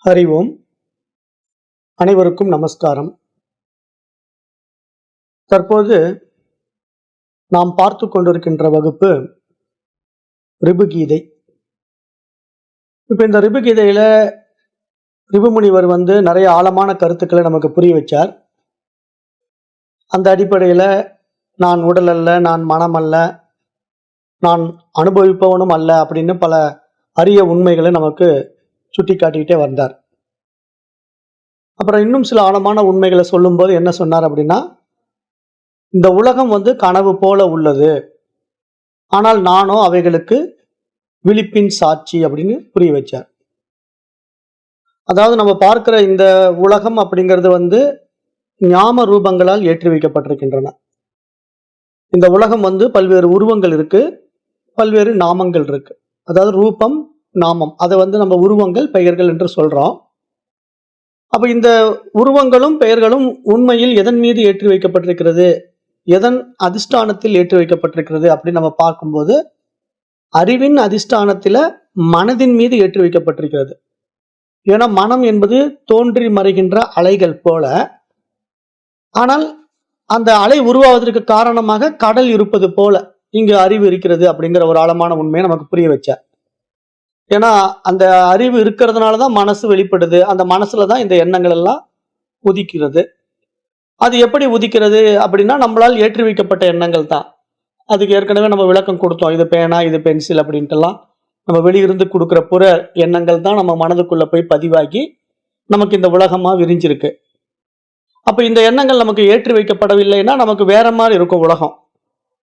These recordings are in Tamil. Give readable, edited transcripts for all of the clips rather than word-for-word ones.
ஹரி ஓம். அனைவருக்கும் நமஸ்காரம். தற்போது நாம் பார்த்து கொண்டிருக்கின்ற வகுப்பு ரிபுகீதை. இப்போ இந்த ரிபுகீதையில ரிபுமுனிவர் நிறைய ஆழமான கருத்துக்களை நமக்கு புரிய வச்சார். அந்த அடிப்படையில் நான் உடல் அல்ல, நான் மனம் அல்ல, நான் அனுபவிப்பவனும் அல்ல அப்படின்னு பல அரிய உண்மைகளை நமக்கு சுட்டி காட்டிக்கிட்டே வந்தார். அப்புறம் இன்னும் சில ஆழமான உண்மைகளை சொல்லும்போது என்ன சொன்னார் அப்படின்னா, இந்த உலகம் கனவு போல உள்ளது, ஆனால் நானோ அவைகளுக்கு விழிப்பின் சாட்சி அப்படின்னு புரிய வச்சார். அதாவது நம்ம பார்க்கிற இந்த உலகம் அப்படிங்கிறது ஞாம ரூபங்களால் ஏற்றி வைக்கப்பட்டிருக்கின்றன. இந்த உலகம் பல்வேறு உருவங்கள் இருக்கு, பல்வேறு நாமங்கள் இருக்கு. அதாவது ரூபம், நாமம், அதை நம்ம உருவங்கள், பெயர்கள் என்று சொல்றோம். அப்ப இந்த உருவங்களும் பெயர்களும் உண்மையில் எதன் மீது ஏற்றி வைக்கப்பட்டிருக்கிறது, எதன் அதிஷ்டானத்தில் ஏற்றி வைக்கப்பட்டிருக்கிறது அப்படின்னு நம்ம பார்க்கும்போது, அறிவின் அதிஷ்டானத்தில மனதின் மீது ஏற்றி வைக்கப்பட்டிருக்கிறது. ஏன்னா மனம் என்பது தோன்றி மறைகின்ற அலைகள் போல, ஆனால் அந்த அலை உருவாவதற்கு காரணமாக கடல் இருப்பது போல இங்கு அறிவு இருக்கிறது அப்படிங்கிற ஒரு ஆழமான உண்மையை நமக்கு புரிய வச்சார். ஏன்னா அந்த அறிவு இருக்கிறதுனாலதான் மனசு வெளிப்படுது. அந்த மனசுலதான் இந்த எண்ணங்கள் எல்லாம் உதிக்கிறது. அது எப்படி உதிக்கிறது அப்படின்னா, நம்மளால் ஏற்றி வைக்கப்பட்ட எண்ணங்கள் தான். அதுக்கு ஏற்கனவே நம்ம விளக்கம் கொடுத்தோம். இது பேனா, இது பென்சில் அப்படின்ட்டுலாம் நம்ம வெளியிருந்து கொடுக்குற புற எண்ணங்கள் தான் நம்ம மனதுக்குள்ள போய் பதிவாகி நமக்கு இந்த உலகமா விரிஞ்சிருக்கு. அப்ப இந்த எண்ணங்கள் நமக்கு ஏற்றி வைக்கப்படவில்லைன்னா நமக்கு வேற மாதிரி இருக்கும் உலகம்.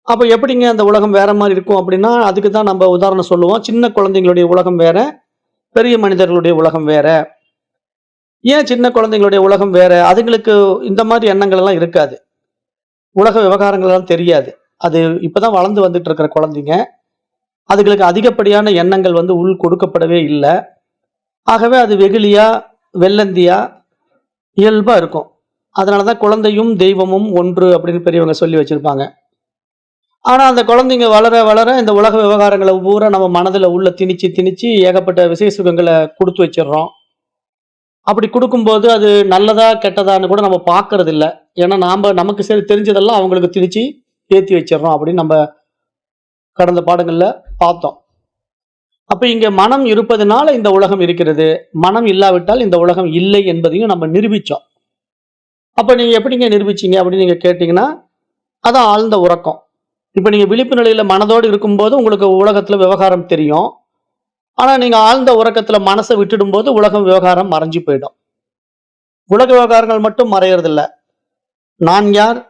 அப்ப எப்படிங்க அந்த உலகம் வேற மாதிரி இருக்கும் அப்படின்னா, அதுக்கு தான் நம்ம உதாரணம் சொல்லுவோம். சின்ன குழந்தைங்களுடைய உலகம் வேற, பெரிய மனிதர்களுடைய உலகம் வேற. ஏன் சின்ன குழந்தைங்களுடைய உலகம் வேற? அதுங்களுக்கு இந்த மாதிரி எண்ணங்கள் எல்லாம் இருக்காது, உலக விவகாரங்கள் எல்லாம் தெரியாது. அது இப்பதான் வளர்ந்து வந்துட்டு இருக்கிற குழந்தைங்க. அதுகளுக்கு அதிகப்படியான எண்ணங்கள் உள் கொடுக்கப்படவே இல்லை. ஆகவே அது வெகுளியா, வெள்ளந்தியா, இயல்பா இருக்கும். அதனாலதான் குழந்தையும் தெய்வமும் ஒன்று அப்படின்னு பெரியவங்க சொல்லி வச்சிருப்பாங்க. ஆனா அந்த குழந்தைங்க வளர வளர இந்த உலக விவகாரங்களை பூரா நம்ம மனதில் உள்ள திணிச்சு ஏகப்பட்ட விசேஷ சுகங்களை கொடுத்து வச்சிடறோம். அப்படி கொடுக்கும்போது அது நல்லதா கெட்டதான்னு கூட நம்ம பார்க்கறது இல்லை. ஏன்னா நமக்கு சரி தெரிஞ்சதெல்லாம் அவங்களுக்கு திணிச்சு ஏற்றி வச்சிடறோம் அப்படின்னு நம்ம கடந்த பாடங்கள்ல பார்த்தோம். அப்ப இங்க மனம் இருப்பதனால இந்த உலகம் இருக்கிறது, மனம் இல்லாவிட்டால் இந்த உலகம் இல்லை என்பதையும் நம்ம நிரூபிச்சோம். அப்ப நீங்க எப்படிங்க நிரூபிச்சீங்க அப்படின்னு நீங்க கேட்டீங்கன்னா, அதான் ஆழ்ந்த உறக்கம். இப்ப நீங்க விழிப்பு நிலையில மனதோடு இருக்கும்போது உங்களுக்கு உலகத்துல விவகாரம் தெரியும். ஆனா நீங்க ஆழ்ந்த உறக்கத்துல மனசை விட்டுடும் போது உலகம் விவகாரம் மறைஞ்சு போயிடும். உலக விவகாரங்கள் மட்டும் மறையறது இல்ல, நான் யார்,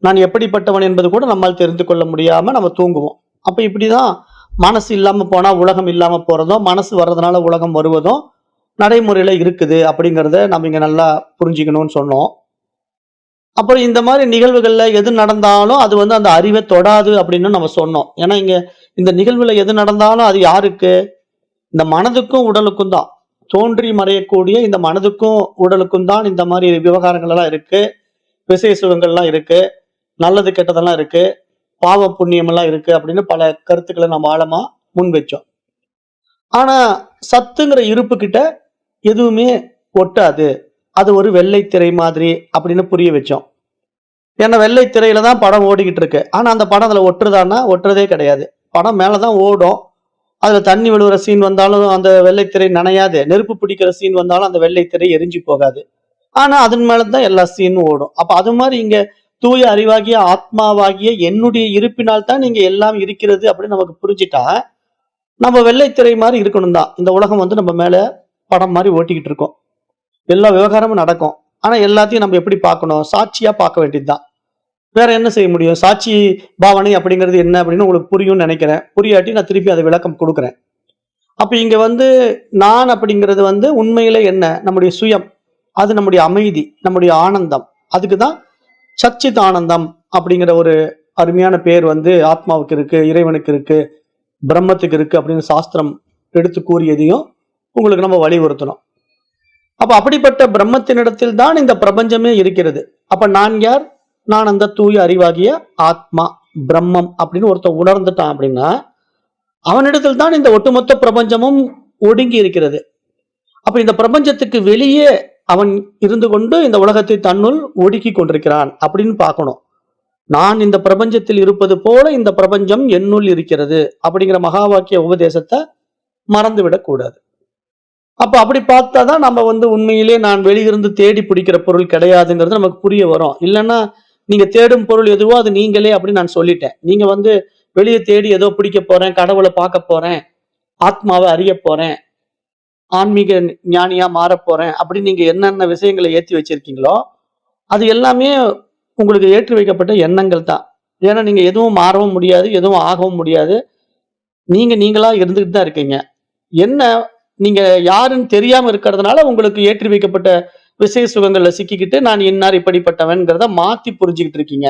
நான் எப்படிப்பட்டவன் என்பது கூட நம்மால் தெரிந்து கொள்ள முடியாம நம்ம தூங்குவோம். அப்ப இப்படிதான் மனசு இல்லாம போனா உலகம் இல்லாம போறதும், மனசு வர்றதுனால உலகம் வருவதும் நடைமுறையில இருக்குது அப்படிங்கிறத நம்ம இங்க நல்லா புரிஞ்சுக்கணும்னு சொன்னோம். அப்புறம் இந்த மாதிரி நிகழ்வுகள்ல எது நடந்தாலும் அது அந்த அறிவை தொடாது அப்படின்னு நம்ம சொன்னோம். ஏன்னா இங்க இந்த நிகழ்வுல எது நடந்தாலும் அது யாருக்கு? இந்த மனதுக்கும் உடலுக்கும் தான். தோன்றி மறையக்கூடிய இந்த மனதுக்கும் உடலுக்கும் தான் இந்த மாதிரி விவகாரங்கள் எல்லாம் இருக்கு, விசேஷங்கள்லாம் இருக்கு, நல்லது கெட்டதெல்லாம் இருக்கு, பாவ புண்ணியம் எல்லாம் இருக்கு அப்படின்னு பல கருத்துக்களை நம்ம ஆழமா முன் வச்சோம். ஆனா சத்துங்கிற இருப்பு கிட்ட எதுவுமே ஒட்டாது, அது ஒரு வெள்ளை திரை மாதிரி அப்படின்னு புரிய வச்சோம். ஏன்னா வெள்ளை திரையில தான் படம் ஓடிக்கிட்டு இருக்கு. ஆனா அந்த படம் அதுல ஒட்டுறதான்னா ஒட்டுறதே கிடையாது. படம் மேலதான் ஓடும். அதுல தண்ணி விழுகிற சீன் வந்தாலும் அந்த வெள்ளைத்திரை நனையாது, நெருப்பு பிடிக்கிற சீன் வந்தாலும் அந்த வெள்ளைத்திரை எரிஞ்சு போகாது. ஆனா அதன் மேலதான் எல்லா சீனும் ஓடும். அப்ப அது மாதிரி இங்க தூய அறிவாகிய ஆத்மாவாகிய என்னுடைய இருப்பினால் தான் நீங்க எல்லாம் இருக்கிறது அப்படின்னு நமக்கு புரிஞ்சுட்டா, நம்ம வெள்ளைத்திரை மாதிரி இருக்கணும் தான். இந்த உலகம் நம்ம மேல படம் மாதிரி ஓட்டிக்கிட்டு இருக்கோம், எல்லா விவகாரமும் நடக்கும். ஆனா எல்லாத்தையும் நம்ம எப்படி பார்க்கணும்? சாட்சியா பார்க்க வேண்டியதுதான். வேற என்ன செய்ய முடியும்? சாட்சி பாவனை அப்படிங்கிறது என்ன அப்படின்னு உங்களுக்கு புரியும்னு நினைக்கிறேன். புரியாட்டி நான் திருப்பி அதை விளக்கம் கொடுக்குறேன். அப்ப இங்க நான் அப்படிங்கிறது உண்மையில என்ன? நம்முடைய சுயம், அது நம்முடைய அமைதி, நம்முடைய ஆனந்தம். அதுக்குதான் சச்சித் ஆனந்தம் அப்படிங்கிற ஒரு அருமையான பேர் ஆத்மாவுக்கு இருக்கு, இறைவனுக்கு இருக்கு, பிரம்மத்துக்கு இருக்கு அப்படின்னு சாஸ்திரம் எடுத்து கூறியதையும் உங்களுக்கு நம்ம வலியுறுத்தணும். அப்ப அப்படிப்பட்ட பிரம்மத்தினிடத்தில் தான் இந்த பிரபஞ்சமே இருக்கிறது. அப்ப நான் யார்? நான் அந்த தூய அறிவாகிய ஆத்மா, பிரம்மம் அப்படின்னு ஒருத்தன் உணர்ந்துட்டான் அப்படின்னா அவனிடத்தில் தான் இந்த ஒட்டுமொத்த பிரபஞ்சமும் ஒடுங்கி இருக்கிறது. அப்ப இந்த பிரபஞ்சத்துக்கு வெளியே அவன் இருந்து கொண்டு இந்த உலகத்தை தன்னுள் ஒடுக்கி கொண்டிருக்கிறான் அப்படின்னு பார்க்கணும். நான் இந்த பிரபஞ்சத்தில் இருப்பது போல இந்த பிரபஞ்சம் என்னுள் இருக்கிறது அப்படிங்கிற மகா வாக்கிய உபதேசத்தை மறந்து விடக்கூடாது. அப்ப அப்படி பார்த்தாதான் நம்ம உண்மையிலே நான் வெளியிருந்து தேடி பிடிக்கிற பொருள் கிடையாதுங்கிறது நமக்கு புரிய வரும். இல்லைன்னா நீங்க தேடும் பொருள் எதுவோ அது நீங்களே அப்படின்னு நான் சொல்லிட்டேன். நீங்க வெளியே தேடி ஏதோ பிடிக்க போறேன், கடவுளை பார்க்க போறேன், ஆத்மாவை அறிய போறேன், ஆன்மீக ஞானியா மாறப் போறேன் அப்படின்னு நீங்க என்னென்ன விஷயங்களை ஏற்றி வச்சிருக்கீங்களோ அது எல்லாமே உங்களுக்கு ஏற்றி வைக்கப்பட்ட எண்ணங்கள் தான். ஏன்னா நீங்க எதுவும் மாறவும் முடியாது, எதுவும் ஆகவும் முடியாது. நீங்களா இருந்துகிட்டு தான் இருக்கீங்க. என்ன நீங்க யாருன்னு தெரியாம இருக்கிறதுனால உங்களுக்கு ஏற்றி வைக்கப்பட்ட விஷய சுகங்கள்ல சிக்கிக்கிட்டு நான் இன்னார் இப்படிப்பட்டவன்கிறத மாத்தி புரிஞ்சுக்கிட்டு இருக்கீங்க.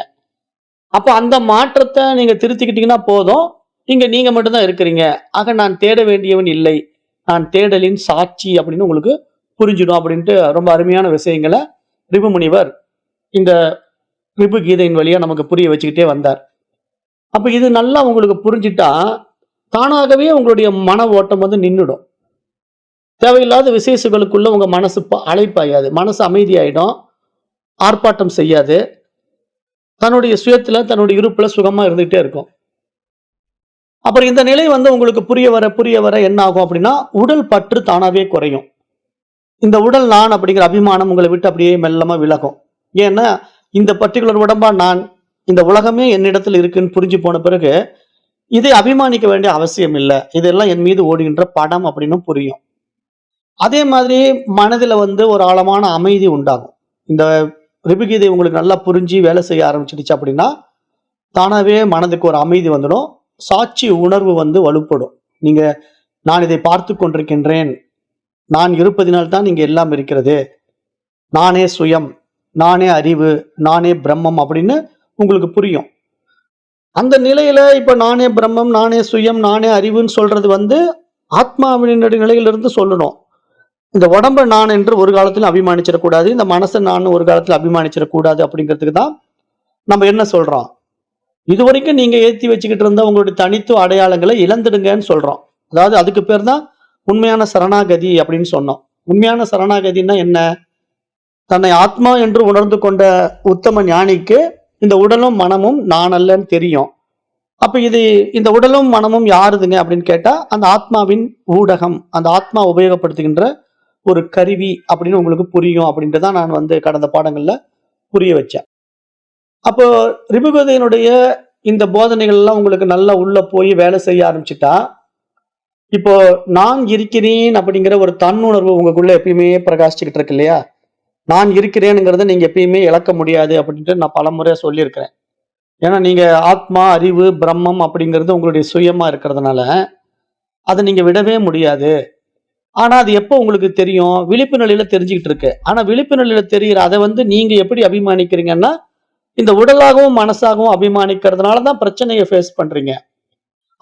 அப்ப அந்த மாற்றத்தை நீங்க திருத்திக்கிட்டீங்கன்னா போதும். இங்க நீங்க மட்டும்தான் இருக்கிறீங்க. ஆக நான் தேட வேண்டியவன் இல்லை, நான் தேடலின் சாட்சி அப்படின்னு உங்களுக்கு புரிஞ்சிடும் அப்படின்ட்டு ரொம்ப அருமையான விஷயங்களை ரிபு முனிவர் இந்த ரிபு கீதையின் வழியா நமக்கு புரிய வச்சுக்கிட்டே வந்தார். அப்ப இது நல்லா உங்களுக்கு புரிஞ்சிட்டா தானாகவே உங்களுடைய மன ஓட்டம் நின்றுடும். தேவையில்லாத விசேஷங்களுக்குள்ள உங்க மனசு அலைப்பாயாது, மனசு அமைதியாயிடும், ஆர்ப்பாட்டம் செய்யாது, தன்னுடைய சுயத்துல தன்னுடைய இருப்புல சுகமா இருந்துகிட்டே இருக்கும். அப்புறம் இந்த நிலை உங்களுக்கு புரிய வர என்ன ஆகும் அப்படின்னா உடல் பற்று தானாவே குறையும். இந்த உடல் நான் அப்படிங்கிற அபிமானம் உங்களை விட்டு அப்படியே மெல்லமா விலகும். ஏன்னா இந்த பர்டிகுலர் உடம்பா நான், இந்த உலகமே என்னிடத்தில் இருக்குன்னு புரிஞ்சு போன பிறகு இதை அபிமானிக்க வேண்டிய அவசியம் இல்லை, இதெல்லாம் என் மீது ஓடுகின்ற படம் அப்படின்னு புரியும். அதே மாதிரி மனதில் ஒரு ஆழமான அமைதி உண்டாகும். இந்த ரிபுகீதை உங்களுக்கு நல்லா புரிஞ்சு வேலை செய்ய ஆரம்பிச்சிடுச்சு அப்படின்னா தானாவே மனதுக்கு ஒரு அமைதி வந்துடும், சாட்சி உணர்வு வலுப்படும். நீங்க நான் இதை பார்த்து கொண்டிருக்கின்றேன், நான் இருப்பதினால்தான் இங்க எல்லாம் இருக்கிறது, நானே சுயம், நானே அறிவு, நானே பிரம்மம் அப்படின்னு உங்களுக்கு புரியும். அந்த நிலையில இப்ப நானே பிரம்மம், நானே சுயம், நானே அறிவுன்னு சொல்றது ஆத்மாவினுடைய நிலையிலிருந்து சொல்லணும். இந்த உடம்பை நான் என்று ஒரு காலத்துல அபிமானிச்சிடக்கூடாது, இந்த மனசை நான் ஒரு காலத்துல அபிமானிச்சிடக்கூடாது அப்படிங்கிறதுக்கு தான் நம்ம என்ன சொல்றோம், இதுவரைக்கும் நீங்க ஏற்றி வச்சுக்கிட்டு இருந்த உங்களுடைய தனித்துவ அடையாளங்களை இழந்துடுங்கன்னு சொல்றோம். அதாவது அதுக்கு பேர் தான் உண்மையான சரணாகதி அப்படின்னு சொன்னோம். உண்மையான சரணாகதினா என்ன? தன்னை ஆத்மா என்று உணர்ந்து கொண்ட உத்தம ஞானிக்கு இந்த உடலும் மனமும் நான் அல்லன்னு தெரியும். அப்ப இந்த உடலும் மனமும் யாருதுங்க அப்படின்னு கேட்டா அந்த ஆத்மாவின் ஊடகம், அந்த ஆத்மா உபயோகப்படுத்துகின்ற ஒரு கருவி அப்படின்னு உங்களுக்கு புரியும் அப்படின்ட்டு தான் நான் கடந்த பாடங்கள்ல புரிய வச்சேன். அப்போ ரிபுகதையினுடைய இந்த போதனைகள் எல்லாம் உங்களுக்கு நல்லா உள்ள போய் வேலை செய்ய ஆரம்பிச்சுட்டா இப்போ நான் இருக்கிறேன் அப்படிங்கிற ஒரு தன்னுணர்வு உங்களுக்குள்ள எப்பயுமே பிரகாசிச்சுக்கிட்டு இருக்கு இல்லையா? நான் இருக்கிறேனுங்கிறத நீங்க எப்பயுமே இழக்க முடியாது அப்படின்ட்டு நான் பல முறை சொல்லியிருக்கிறேன். ஏன்னா நீங்க ஆத்மா, அறிவு, பிரம்மம் அப்படிங்கிறது உங்களுடைய சுயமா இருக்கிறதுனால அதை நீங்க விடவே முடியாது. ஆனா அது எப்போ உங்களுக்கு தெரியும்? விழிப்பு நிலையில தெரிஞ்சுக்கிட்டு இருக்கு. ஆனா விழிப்பு நிலையில தெரிகிற அதை நீங்க எப்படி அபிமானிக்கிறீங்கன்னா இந்த உடலாகவும் மனசாகவும் அபிமானிக்கிறதுனால தான் பிரச்சனையை ஃபேஸ் பண்றீங்க.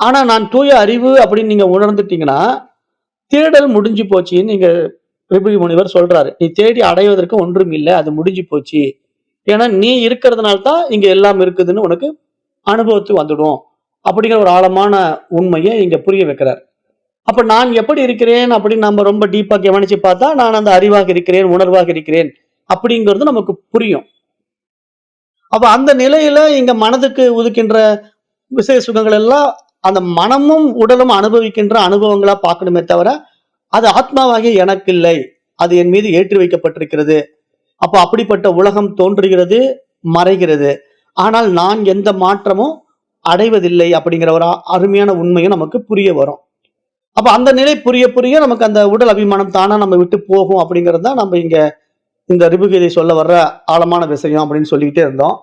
ஆனா நான் தூய அறிவு அப்படின்னு நீங்க உணர்ந்துட்டீங்கன்னா தேடல் முடிஞ்சு போச்சுன்னு நீங்க ரிபு முனிவர் சொல்றாரு. நீ தேடி அடைவதற்கு ஒன்றும் இல்லை, அது முடிஞ்சு போச்சு. ஏன்னா நீ இருக்கிறதுனால தான் இங்க எல்லாம் இருக்குதுன்னு உனக்கு அனுபவத்துக்கு வந்துடும் அப்படிங்கிற ஒரு ஆழமான உண்மையை இங்க புரிய வைக்கிறார். அப்ப நான் எப்படி இருக்கிறேன் அப்படின்னு நம்ம ரொம்ப டீப்பா கவனிச்சு பார்த்தா நான் அந்த அறிவாக இருக்கிறேன், உணர்வாக இருக்கிறேன் அப்படிங்கிறது நமக்கு புரியும். அப்ப அந்த நிலையில இங்க மனதுக்கு ஒதுக்கின்ற விசேஷ சுகங்கள் எல்லாம் அந்த மனமும் உடலும் அனுபவிக்கின்ற அனுபவங்களா பார்க்கணுமே தவிர அது ஆத்மாவாகிய எனக்கு இல்லை, அது என் மீது ஏற்றி வைக்கப்பட்டிருக்கிறது. அப்ப அப்படிப்பட்ட உலகம் தோன்றுகிறது, மறைகிறது, ஆனால் நான் எந்த மாற்றமும் அடைவதில்லை அப்படிங்கிற ஒரு அருமையான உண்மையும் நமக்கு புரிய வரும். அப்ப அந்த நிலை புரிய புரிய நமக்கு அந்த உடல் அபிமானம் தானா நம்ம விட்டு போகும் அப்படிங்கிறது தான் நம்ம இங்க இந்த ரிபுகீதை சொல்ல வர்ற ஆழமான விஷயம் அப்படின்னு சொல்லிக்கிட்டே இருந்தோம்.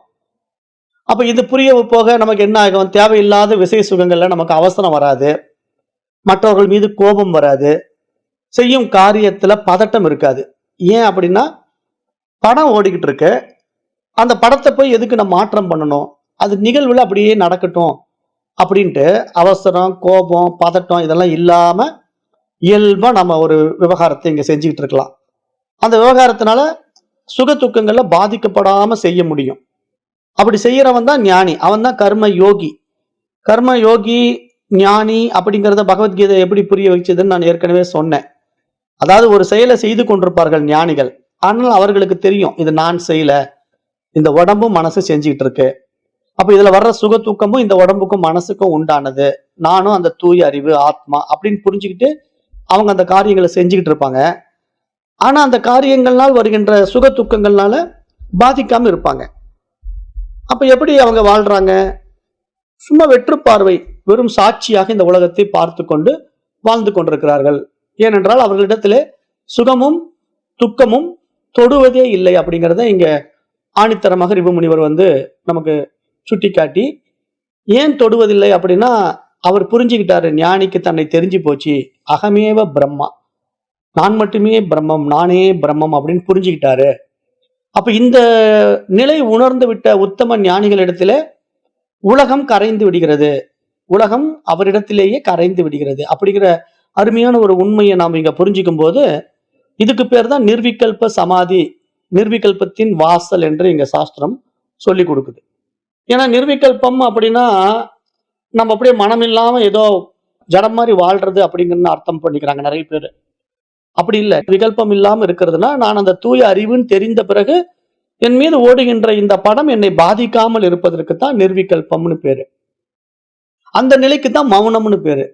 அப்ப இது புரிய போக நமக்கு என்ன ஆகும்? தேவையில்லாத விசை சுகங்கள்ல நமக்கு அவசரம் வராது, மற்றவர்கள் மீது கோபம் வராது, செய்யும் காரியத்துல பதட்டம் இருக்காது. ஏன் அப்படின்னா படம் ஓடிக்கிட்டு இருக்கு, அந்த படத்தை போய் எதுக்கு நம்ம மாற்றம் பண்ணணும், அது நிகழ்வுல அப்படியே நடக்கட்டும் அப்படின்ட்டு அவசரம், கோபம், பதட்டம் இதெல்லாம் இல்லாம இயல்பா நம்ம ஒரு விவகாரத்தை இங்க செஞ்சுக்கிட்டு இருக்கலாம். அந்த விவகாரத்தினால சுக துக்கங்கள்ல பாதிக்கப்படாம செய்ய முடியும். அப்படி செய்யறவன் தான் ஞானி, அவன் தான் கர்ம யோகி. கர்ம யோகி ஞானி அப்படிங்கிறத பகவத்கீதை எப்படி புரிய வச்சதுன்னு நான் ஏற்கனவே சொன்னேன். அதாவது ஒரு செயலை செய்து கொண்டிருப்பார்கள் ஞானிகள். ஆனால் அவர்களுக்கு தெரியும் இது நான் செய்யல, இந்த உடம்பும் மனசு செஞ்சுக்கிட்டு இருக்கு. அப்ப இதுல வர்ற சுக தூக்கமும் இந்த உடம்புக்கும் மனசுக்கும் உண்டானது, நானும் அந்த தூய அறிவு ஆத்மா அப்படின்னு புரிஞ்சுக்கிட்டு அவங்க அந்த காரியங்களை செஞ்சுக்கிட்டு இருப்பாங்க. ஆனா அந்த காரியங்கள்னால் வருகின்ற சுக துக்கங்கள்னால பாதிக்காம இருப்பாங்க. அப்ப எப்படி அவங்க வாழ்றாங்க? சும்மா வெற்று பார்வை, வெறும் சாட்சியாக இந்த உலகத்தை பார்த்து கொண்டு வாழ்ந்து கொண்டிருக்கிறார்கள். ஏனென்றால் அவர்களிடத்திலே சுகமும் துக்கமும் தொடுவதே இல்லை அப்படிங்கிறத இங்க ஆணித்தரமாக ரிபு முனிவர் நமக்கு சுட்டிக்காட்டி, ஏன் தொடுவதில்லை அப்படின்னா அவர் புரிஞ்சுக்கிட்டாரு, ஞானிக்கு தன்னை தெரிஞ்சு போச்சு, அகமேவ பிரம்மா, நான் மட்டுமே பிரம்மம், நானே பிரம்மம் அப்படின்னு புரிஞ்சுக்கிட்டாரு. அப்ப இந்த நிலை உணர்ந்து விட்ட உத்தம ஞானிகளிடத்திலே உலகம் கரைந்து விடுகிறது, உலகம் அவரிடத்திலேயே கரைந்து விடுகிறது அப்படிங்கிற அருமையான ஒரு உண்மையை நாம் இங்க புரிஞ்சுக்கும் போது, இதுக்கு பேர் தான் நிர்விகல்ப சமாதி, நிர்விகல்பத்தின் வாசல் என்று இங்க சாஸ்திரம் சொல்லி கொடுக்குது. ஏன்னா நிர்விகல்பம் அப்படின்னா நம்ம அப்படியே மனம் இல்லாம ஏதோ ஜடம் மாதிரி வாழ்றது அப்படிங்கன்னு அர்த்தம் பண்ணிக்கிறாங்க நிறைய பேர். அப்படி இல்லை. விகல்பம் இல்லாம இருக்கிறதுனா, நான் அந்த தூய அறிவுன்னு தெரிந்த பிறகு என் மீது ஓடுகின்ற இந்த படம் என்னை பாதிக்காமல் இருப்பதற்கு தான் நிர்விகல்பம்னு பேரு. அந்த நிலைக்கு தான் மௌனம்னு பேரு.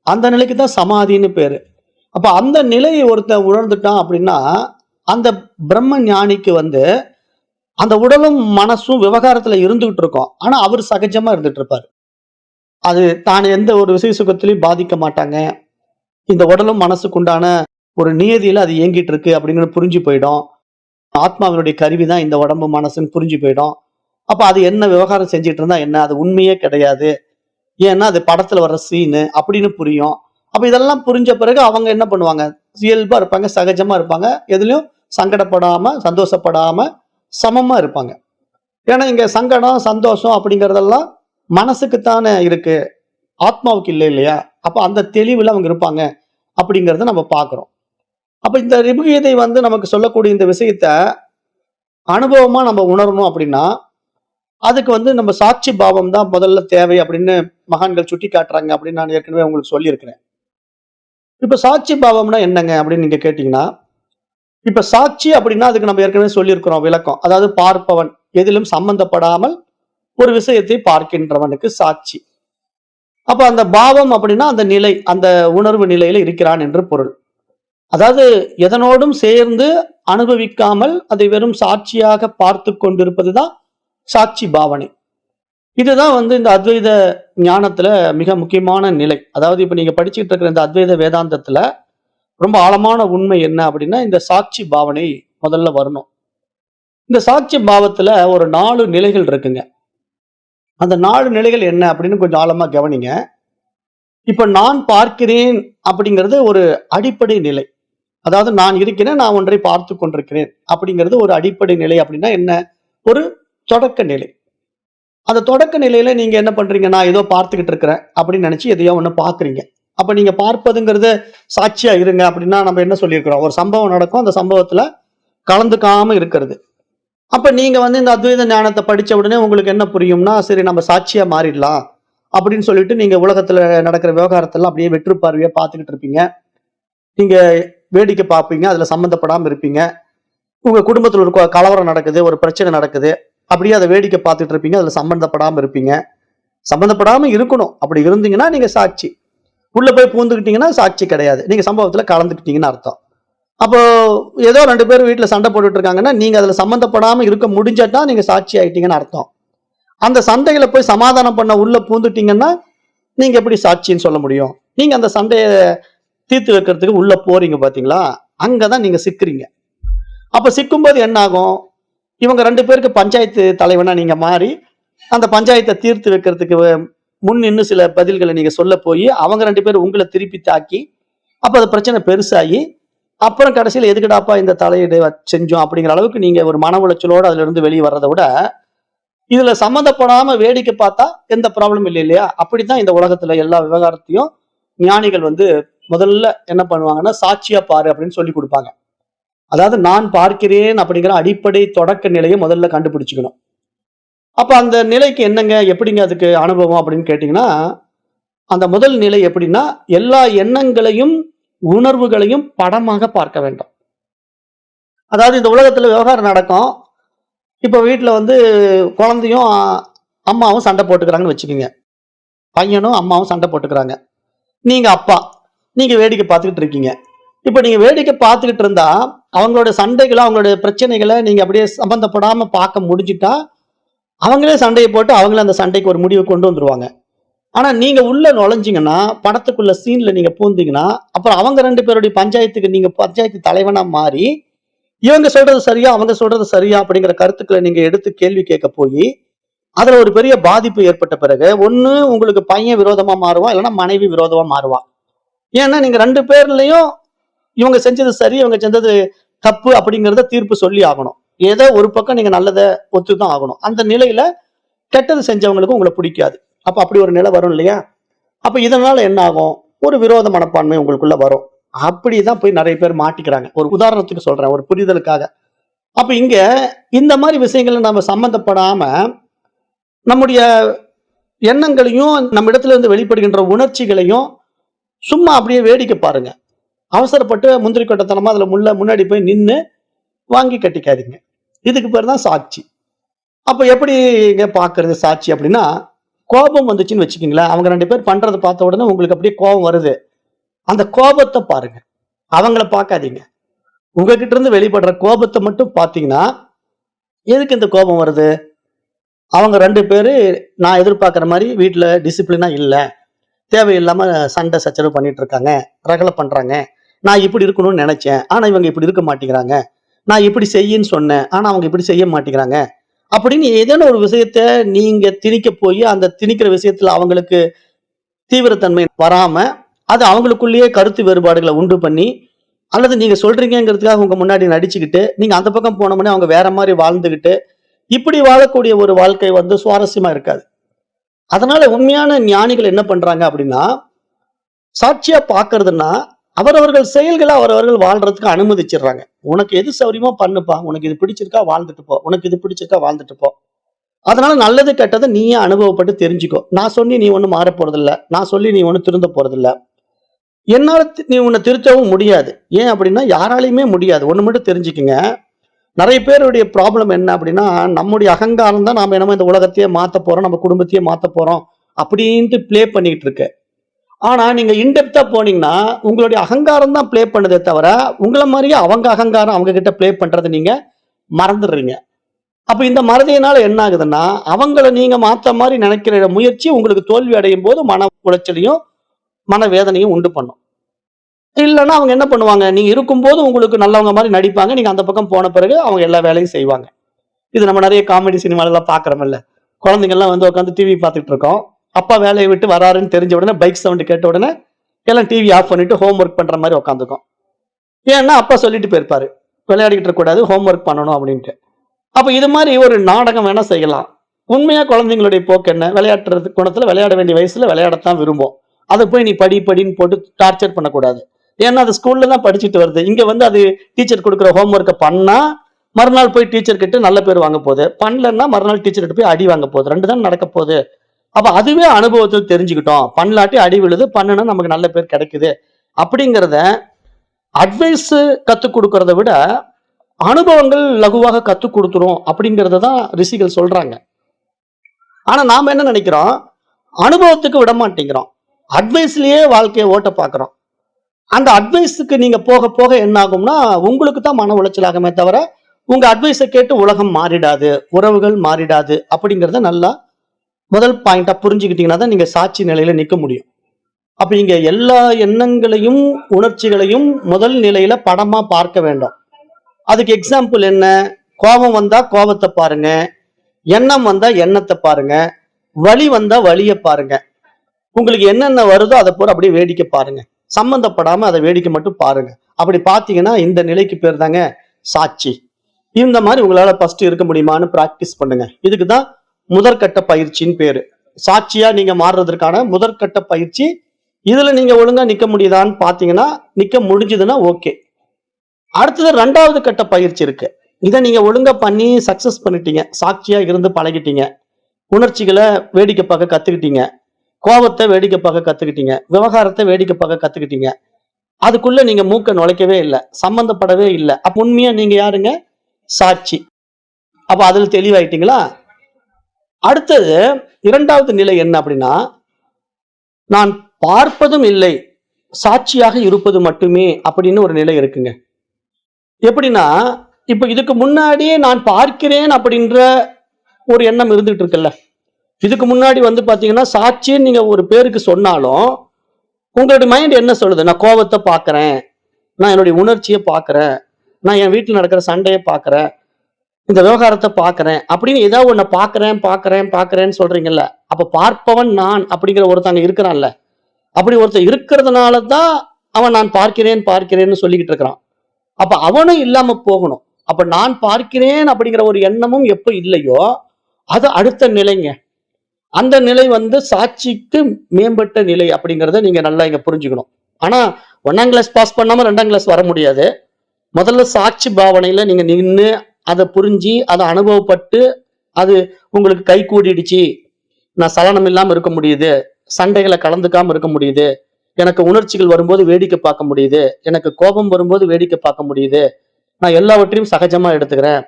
அந்த நிலைக்கு தான் சமாதின்னு பேரு. அப்ப அந்த நிலையை ஒருத்தன் உணர்ந்துட்டான் அப்படின்னா, அந்த பிரம்ம ஞானிக்கு அந்த உடலும் மனசும் விவகாரத்துல இருந்துகிட்டு இருக்கும். ஆனா அவர் சகஜமா இருந்துட்டு இருப்பாரு. அது தான் எந்த ஒரு விசை சுகத்திலையும் பாதிக்க மாட்டாங்க. இந்த உடலும் மனசுக்கு உண்டான ஒரு நியதியில அது இயங்கிட்டு இருக்கு அப்படிங்கிறது புரிஞ்சு போயிடும். ஆத்மாவினுடைய கருவி தான் இந்த உடம்பு மனசுன்னு புரிஞ்சு போயிடும். அப்ப அது என்ன விவகாரம் செஞ்சுட்டு இருந்தா என்ன, அது உண்மையே கிடையாது, ஏன்னா அது படத்துல வர்ற சீனு அப்படின்னு புரியும். அப்ப இதெல்லாம் புரிஞ்ச பிறகு அவங்க என்ன பண்ணுவாங்க, இயல்பா இருப்பாங்க, சகஜமா இருப்பாங்க, எதுலயும் சங்கடப்படாம சந்தோஷப்படாம சமமா இருப்பாங்க. ஏன்னா இங்க சங்கடம் சந்தோஷம் அப்படிங்கறதெல்லாம் மனசுக்குத்தானே இருக்கு, ஆத்மாவுக்கு இல்லை இல்லையா? அப்ப அந்த தெளிவுல அவங்க இருப்பாங்க அப்படிங்கறத நம்ம பாக்குறோம். அப்ப இந்த ரிபுகீதை நமக்கு சொல்லக்கூடிய இந்த விஷயத்த அனுபவமா நம்ம உணரணும் அப்படின்னா, அதுக்கு நம்ம சாட்சி பாவம் தான் முதல்ல தேவை அப்படின்னு மகான்கள் சுட்டி காட்டுறாங்க அப்படின்னு நான் ஏற்கனவே உங்களுக்கு சொல்லியிருக்கிறேன். இப்ப சாட்சி பாவம்னா என்னங்க அப்படின்னு நீங்க கேட்டீங்கன்னா, இப்ப சாட்சி அப்படின்னா அதுக்கு நம்ம ஏற்கனவே சொல்லியிருக்கிறோம் விளக்கம். அதாவது பார்ப்பவன், எதிலும் சம்பந்தப்படாமல் ஒரு விஷயத்தை பார்க்கின்றவனுக்கு சாட்சி. அப்ப அந்த பாவம் அப்படின்னா அந்த நிலை, அந்த உணர்வு நிலையில இருக்கிறான் என்று பொருள். அதாவது எதனோடும் சேர்ந்து அனுபவிக்காமல் அதை வெறும் சாட்சியாக பார்த்து கொண்டிருப்பதுதான் சாட்சி பாவனை. இதுதான் இந்த அத்வைத ஞானத்துல மிக முக்கியமான நிலை. அதாவது இப்ப நீங்க படிச்சுட்டு இருக்கிற இந்த அத்வைத வேதாந்தத்துல ரொம்ப ஆழமான உண்மை என்ன அப்படின்னா, இந்த சாட்சி பாவனை முதல்ல வரணும். இந்த சாட்சி பாவத்துல ஒரு 4 நிலைகள் இருக்குங்க. அந்த 4 நிலைகள் என்ன அப்படின்னு கொஞ்சம் ஆழமா கவனிங்க. இப்ப நான் பார்க்கிறேன் அப்படிங்கிறது ஒரு அடிப்படை நிலை. அதாவது நான் இருக்கிறேன், நான் ஒன்றை பார்த்து கொண்டிருக்கிறேன் அப்படிங்கிறது ஒரு அடிப்படை நிலை. அப்படின்னா என்ன, ஒரு தொடக்க நிலை. அந்த தொடக்க நிலையில நீங்க என்ன பண்றீங்க, நான் ஏதோ பார்த்துக்கிட்டு இருக்கிறேன் அப்படின்னு நினைச்சு எதையோ ஒண்ணு பாக்குறீங்க. அப்ப நீங்க பார்ப்பதுங்கிறது சாட்சியா இருங்க அப்படின்னா நம்ம என்ன சொல்லியிருக்கிறோம், ஒரு சம்பவம் நடக்கும், அந்த சம்பவத்துல கலந்துக்காம இருக்கிறது. அப்ப நீங்க இந்த அத்வைத ஞானத்தை படிச்ச உடனே உங்களுக்கு என்ன புரியும்னா, சரி நம்ம சாட்சியா மாறிடலாம் அப்படின்னு சொல்லிட்டு நீங்க உலகத்துல நடக்கிற விவகாரத்தெல்லாம் அப்படியே வெற்று பார்வையா பார்த்துக்கிட்டு இருப்பீங்க. நீங்க வேடிக்கை பார்ப்பீங்க, அதுல சம்பந்தப்படாம இருப்பீங்க. உங்க குடும்பத்துல ஒரு கலவரம் நடக்குது, ஒரு பிரச்சனை நடக்குது, அப்படியே அதை வேடிக்கை பார்த்துட்டு இருப்பீங்க, அதுல சம்பந்தப்படாம இருப்பீங்க. சம்பந்தப்படாம இருக்கணும், அப்படி இருந்தீங்கன்னா நீங்க சாட்சி. உள்ள போய் பூந்துக்கிட்டீங்கன்னா சாட்சி கிடையாது, நீங்க சம்பவத்துல கலந்துக்கிட்டீங்கன்னு அர்த்தம். அப்போ ஏதோ 2 பேர் வீட்டுல சண்டை போட்டுட்டு இருக்காங்கன்னா நீங்க அதுல சம்பந்தப்படாம இருக்க முடிஞ்சா நீங்க சாட்சி ஆயிட்டீங்கன்னு அர்த்தம். அந்த சண்டைகளை போய் சமாதானம் பண்ண உள்ள பூந்துட்டீங்கன்னா நீங்க எப்படி சாட்சின்னு சொல்ல முடியும்? நீங்க அந்த சண்டையை தீர்த்து வைக்கிறதுக்கு உள்ள போறீங்க பாத்தீங்களா, அங்கதான் நீங்க சிக்கிறீங்க. அப்ப சிக்கும்போது என்ன ஆகும், இவங்க 2 பேருக்கு பஞ்சாயத்து தலைவனா நீங்க மாறி அந்த பஞ்சாயத்தை தீர்த்து வைக்கிறதுக்கு முன் இன்னும் சில பதில்களை நீங்க சொல்ல போய் அவங்க 2 பேரும் உங்களை திருப்பி தாக்கி அப்ப அது பிரச்சனை பெருசாகி அப்புறம் கடைசியில் எதுக்குடாப்பா இந்த தலையீடு செஞ்சோம் அப்படிங்கிற அளவுக்கு நீங்க ஒரு மன உளைச்சலோடு அதுல இருந்து வெளியே வர்றதை விட இதுல சம்மந்தப்படாம வேடிக்கை பார்த்தா எந்த ப்ராப்ளம் இல்லை இல்லையா? அப்படித்தான் இந்த உலகத்துல எல்லா விவகாரத்தையும் ஞானிகள் முதல்ல என்ன பண்ணுவாங்கன்னா, சாட்சியா பாரு அப்படின்னு சொல்லி கொடுப்பாங்க. அதாவது நான் பார்க்கிறேன் அப்படிங்கிற அடிப்படை தொடக்க நிலையை முதல்ல கண்டுபிடிச்சுக்கணும். அப்ப அந்த நிலைக்கு என்னங்க, எப்படிங்க அதுக்கு அனுபவம் அப்படின்னு கேட்டீங்கன்னா, அந்த முதல் நிலை எப்படின்னா, எல்லா எண்ணங்களையும் உணர்வுகளையும் படமாக பார்க்க வேண்டும். அதாவது இந்த உலகத்துல விவகாரம் நடக்கும். இப்ப வீட்டுல வந்து குழந்தையும் அம்மாவும் சண்டை போட்டுக்கிறாங்கன்னு வச்சுக்கோங்க. பையனும் அம்மாவும் சண்டை போட்டுக்கிறாங்க. நீங்க அப்பா, நீங்க வேடிக்கை பார்த்துக்கிட்டு இருக்கீங்க. இப்ப நீங்க வேடிக்கை பார்த்துக்கிட்டு இருந்தா அவங்களோட சண்டைகளை, அவங்களுடைய பிரச்சனைகளை நீங்க அப்படியே சம்பந்தப்படாம பார்க்க முடிஞ்சிட்டா அவங்களே சண்டையை போட்டு அவங்களே அந்த சண்டைக்கு ஒரு முடிவு கொண்டு வந்துருவாங்க. ஆனா நீங்க உள்ள நுழைஞ்சீங்கன்னா, படத்துக்குள்ள சீன்ல நீங்க பூந்தீங்கன்னா, அப்புறம் அவங்க 2 பேருடைய பஞ்சாயத்துக்கு நீங்க பஞ்சாயத்து தலைவனா மாறி, இவங்க சொல்றது சரியா, அவங்க சொல்றது சரியா அப்படிங்கிற கருத்துக்களை நீங்க எடுத்து கேள்வி கேட்க போய், அதுல ஒரு பெரிய பாதிப்பு ஏற்பட்ட பிறகு, ஒண்ணு உங்களுக்கு பையன் விரோதமா மாறுவான், இல்லைன்னா மனைவி விரோதமா மாறுவான். ஏன்னா நீங்க 2 பேர்லயும் இவங்க செஞ்சது சரி, இவங்க செஞ்சது தப்பு அப்படிங்கிறத தீர்ப்பு சொல்லி ஆகணும். ஏதோ ஒரு பக்கம் நீங்க நல்லதை ஒத்துதான் ஆகணும். அந்த நிலையில கெட்டது செஞ்சவங்களுக்கு உங்களை பிடிக்காது. அப்ப அப்படி ஒரு நிலை வரும் இல்லையா? அப்ப இதனால என்ன ஆகும்? ஒரு விரோத மனப்பான்மை உங்களுக்குள்ள வரும். அப்படிதான் போய் நிறைய பேர் மாட்டிக்கிறாங்க. ஒரு உதாரணத்துக்கு சொல்றேன், ஒரு புரிதலுக்காக. அப்ப இங்க இந்த மாதிரி விஷயங்கள்ல நம்ம சம்பந்தப்படாம நம்முடைய எண்ணங்களையும் நம்ம இடத்துல இருந்து வெளிப்படுகின்ற உணர்ச்சிகளையும் சும்மா அப்படியே வேடிக்கை பாருங்க. அவசரப்பட்டு முந்திரி கொட்டத்தனமா அதுல முன்னாடி போய் நின்னு வாங்கி கட்டிக்காதீங்க. இதுக்கு பேர் தான் சாட்சி. அப்ப எப்படிங்க பாக்குறது சாட்சி அப்படின்னா, கோபம் வந்துச்சுன்னு வச்சுக்கீங்களேன். அவங்க 2 பேர் பண்றதை பார்த்த உடனே உங்களுக்கு அப்படியே கோபம் வருது. அந்த கோபத்தை பாருங்க, அவங்கள பார்க்காதீங்க. உங்ககிட்ட இருந்து வெளிப்படுற கோபத்தை மட்டும் பார்த்தீங்கன்னா, எதுக்கு இந்த கோபம் வருது? அவங்க 2 பேரு நான் எதிர்பார்க்கிற மாதிரி வீட்டுல டிசிப்ளினா இல்ல, தேவையில்லாம சண்டை சச்சரவு பண்ணிட்டு இருக்காங்க, ரகலை பண்றாங்க. நான் இப்படி இருக்கணும்னு நினைச்சேன், ஆனா இவங்க இப்படி இருக்க மாட்டேங்கிறாங்க. நான் இப்படி செய்யின்னு சொன்னேன், ஆனா அவங்க இப்படி செய்ய மாட்டேங்கிறாங்க. அப்படின்னு ஏதேனும் ஒரு விஷயத்த நீங்க திணிக்க போய், அந்த திணிக்கிற விஷயத்துல அவங்களுக்கு தீவிரத்தன்மை வராம, அது அவங்களுக்குள்ளேயே கருத்து வேறுபாடுகளை உண்டு பண்ணி, அல்லது நீங்க சொல்றீங்கிறதுக்காக உங்க முன்னாடி நடிச்சுக்கிட்டு, நீங்க அந்த பக்கம் போனோம்னே அவங்க வேற மாதிரி வாழ்ந்துகிட்டு, இப்படி வாழக்கூடிய ஒரு வாழ்க்கை வந்து சுவாரஸ்யமா இருக்காது. அதனால உண்மையான ஞானிகள் என்ன பண்றாங்க அப்படின்னா, சாட்சியா பார்க்கிறதுன்னா, அவரவர்கள் செயல்களை அவரவர்கள் வாழ்றதுக்கு அனுமதிச்சிடுறாங்க. உனக்கு எது சௌரியமோ பண்ணுப்பா, உனக்கு இது பிடிச்சிருக்கா வாழ்ந்துட்டு போ, உனக்கு இது பிடிச்சிருக்கா வாழ்ந்துட்டு போ. அதனால நல்லது கெட்டதை நீயே அனுபவப்பட்டு தெரிஞ்சுக்கோ. நான் சொல்லி நீ ஒண்ணும் மாற போறதில்ல, நான் சொல்லி நீ ஒண்ணும் திருந்த போறதில்ல. என்னால நீ உன்னை திருத்தவும் முடியாது. ஏன் அப்படின்னா யாராலையுமே முடியாது. ஒண்ணு மட்டும் தெரிஞ்சுக்குங்க, நிறைய பேருடைய ப்ராப்ளம் என்ன அப்படின்னா, நம்முடைய அகங்காரம் தான் நாம என்னமோ இந்த உலகத்தையே மாத்த போறோம், நம்ம குடும்பத்தையே மாத்த போறோம் அப்படின்ட்டு ப்ளே பண்ணிட்டு இருக்கு. ஆனா நீங்க இன்டெப்தா போனீங்கன்னா, உங்களுடைய அகங்காரம் தான் ப்ளே பண்ணுதே தவிர, உங்கள மாதிரியே அவங்க அகங்காரம் அவங்க கிட்ட ப்ளே பண்றதை நீங்க மறந்துடுறீங்க. அப்ப இந்த மறதியினால என்ன ஆகுதுன்னா, அவங்கள நீங்க மாத்த மாதிரி நினைக்கிற முயற்சி உங்களுக்கு தோல்வி அடையும் போது மன உளைச்சலையும், மனவேதனையும் உண்டு பண்ணும். இல்லன்னா அவங்க என்ன பண்ணுவாங்க, நீங்க இருக்கும்போது உங்களுக்கு நல்லவங்க மாதிரி நடிப்பாங்க. நீங்க அந்த பக்கம் போன பிறகு அவங்க எல்லா வேலையும் செய்வாங்க. இது நம்ம நிறைய காமெடி சினிமாலலாம் பார்க்குறோம்ல. குழந்தைங்கலாம் வந்து உட்காந்து டிவி பார்த்துட்டு இருக்கோம். அப்பா வேலையை விட்டு வராருன்னு தெரிஞ்ச உடனே பைக் சவுண்ட் கேட்ட உடனே எல்லாம் டிவி ஆஃப் பண்ணிட்டு ஹோம் ஒர்க் பண்ற மாதிரி உட்காந்துக்கும். ஏன்னா அப்பா சொல்லிட்டு போயிருப்பாரு, விளையாடிக்கிட்டு இருக்கக்கூடாது, ஹோம் ஒர்க் பண்ணணும் அப்படின்ட்டு. அப்ப இது மாதிரி ஒரு நாடகம் வேணா செய்யலாம். உண்மையா குழந்தைங்களுடைய போக்கு என்ன? விளையாடுறது குணத்துல விளையாட வேண்டிய வயசுல விளையாடத்தான் விரும்பும். அதை போய் நீ படின்னு போட்டு டார்ச்சர் பண்ணக்கூடாது. ஏன்னா அது ஸ்கூல்ல தான் படிச்சுட்டு வருது. இங்க வந்து அது டீச்சர் கொடுக்குற ஹோம் ஒர்க்கை பண்ணா மறுநாள் போய் டீச்சர் கிட்ட நல்ல பேர் வாங்க போகுது, பண்ணலன்னா மறுநாள் டீச்சர் கிட்ட போய் அடி வாங்க போகுது. 2 தான் நடக்க போகுது. அப்ப அதுவே அனுபவத்தில் தெரிஞ்சுக்கிட்டோம். பண்ணலாட்டி அடி விழுது, பண்ணுனா நமக்கு நல்ல பேர் கிடைக்குது அப்படிங்கிறத அட்வைஸ் கத்துக் கொடுக்கறத விட அனுபவங்கள் லகுவாக கத்துக் கொடுத்துரும் அப்படிங்கறத தான் ரிஷிகள் சொல்றாங்க. ஆனா நாம என்ன நினைக்கிறோம், அனுபவத்துக்கு விட மாட்டேங்கிறோம், அட்வைஸ்லயே வாழ்க்கையை ஓட்ட பாக்குறோம். அந்த அட்வைஸுக்கு நீங்க போக போக என்ன ஆகும்னா, உங்களுக்கு தான் மன உளைச்சல் ஆகுமே தவிர உங்க அட்வைஸை கேட்டு உலகம் மாறிடாது, உறவுகள் மாறிடாது. அப்படிங்கறத நல்லா முதல் பாயிண்டா புரிஞ்சுக்கிட்டீங்கன்னா தான் நீங்க சாட்சி நிலையில நிக்க முடியும். அப்ப இங்க எல்லா எண்ணங்களையும் உணர்ச்சிகளையும் முதல் நிலையில படமா பார்க்க வேண்டும். அதுக்கு எக்ஸாம்பிள் என்ன? கோபம் வந்தா கோபத்தை பாருங்க, எண்ணம் வந்தா எண்ணத்தை பாருங்க, வலி வந்தா வலியை பாருங்க. உங்களுக்கு என்னென்ன வருதோ அதை போல அப்படியே வேடிக்கை பாருங்க. சம்பந்தப்படாம அதை வேடிக்கை மட்டும் பாருங்க. அப்படி பார்த்தீங்கன்னா இந்த நிலைக்கு பேர் தாங்க சாட்சி. இந்த மாதிரி உங்களால ஃபர்ஸ்ட் இருக்க முடியுமான்னு பிராக்டிஸ் பண்ணுங்க. இதுக்கு தான் முதற்கட்ட பயிற்சின்னு பேரு. சாட்சியா நீங்க மாறுறதுக்கான முதற்கட்ட பயிற்சி. இதுல நீங்க ஒழுங்கா நிக்க முடியுதான்னு பாத்தீங்கன்னா, நிக்க முடிஞ்சதுன்னா ஓகே. அடுத்தது 2வது கட்ட பயிற்சி இருக்கு. இதை நீங்க ஒழுங்கா பண்ணி சக்சஸ் பண்ணிட்டீங்க, சாட்சியா இருந்து பழகிட்டீங்க, உணர்ச்சிகளை வேடிக்கை பார்க்க கத்துக்கிட்டீங்க, கோபத்தை வேடிக்கை பார்க்க கத்துக்கிட்டீங்க, விவகாரத்தை வேடிக்கை பார்க்க கத்துக்கிட்டீங்க. அதுக்குள்ள நீங்க மூக்க நுழைக்கவே இல்லை, சம்பந்தப்படவே இல்லை. அப்ப உண்மையா நீங்க யாருங்க? சாட்சி. அப்ப அதுல தெளிவாயிட்டீங்களா? அடுத்தது இரண்டாவது நிலை என்ன அப்படின்னா, நான் பார்ப்பதும் இல்லை, சாட்சியாக இருப்பது மட்டுமே அப்படின்னு ஒரு நிலை இருக்குங்க. எப்படின்னா, இப்ப இதுக்கு முன்னாடியே நான் பார்க்கிறேன் அப்படின்ற ஒரு எண்ணம் இருந்துட்டு இருக்குல்ல. இதுக்கு முன்னாடி வந்து பாத்தீங்கன்னா, சாட்சின்னு நீங்க ஒரு பேருக்கு சொன்னாலும், உங்களுடைய மைண்ட் என்ன சொல்லுது? நான் கோபத்தை பார்க்கிறேன், நான் என்னுடைய உணர்ச்சியை பார்க்கிறேன், நான் என் வீட்டில் நடக்கிற சண்டையை பார்க்கிறேன், இந்த விவகாரத்தை பார்க்கிறேன் அப்படின்னு ஏதாவது ஒண்ணு பார்க்கிறேன் பார்க்கிறேன் பார்க்கிறேன்னு சொல்றீங்கல்ல. அப்ப பார்ப்பவன் நான் அப்படிங்கிற ஒருத்தங்க இருக்கிறான்ல. அப்படி ஒருத்தர் இருக்கிறதுனால தான் அவன் நான் பார்க்கிறேன் பார்க்கிறேன்னு சொல்லிக்கிட்டு இருக்கிறான். அப்ப அவனும் இல்லாம போகணும். அப்ப நான் பார்க்கிறேன் அப்படிங்கிற ஒரு எண்ணமும் எப்ப இல்லையோ அது அடுத்த நிலைங்க. அந்த நிலை வந்து சாட்சிக்கு மேம்பட்ட நிலை அப்படிங்கிறத நீங்க நல்லா இங்க புரிஞ்சுக்கணும். ஆனா 1ஆம் கிளாஸ் பாஸ் பண்ணாம 2ஆம் கிளாஸ் வர முடியாது. முதல்ல சாட்சி பாவனையில நீங்க நின்று அதை புரிஞ்சு அதை அனுபவப்பட்டு அது உங்களுக்கு கை கூடிடுச்சு, நான் சலனம் இல்லாம இருக்க முடியுது, சண்டைகளை கலந்துக்காம இருக்க முடியுது, எனக்கு உணர்ச்சிகள் வரும்போது வேடிக்கை பார்க்க முடியுது, எனக்கு கோபம் வரும்போது வேடிக்கை பார்க்க முடியுது, நான் எல்லாவற்றையும் சகஜமா எடுத்துக்கிறேன்,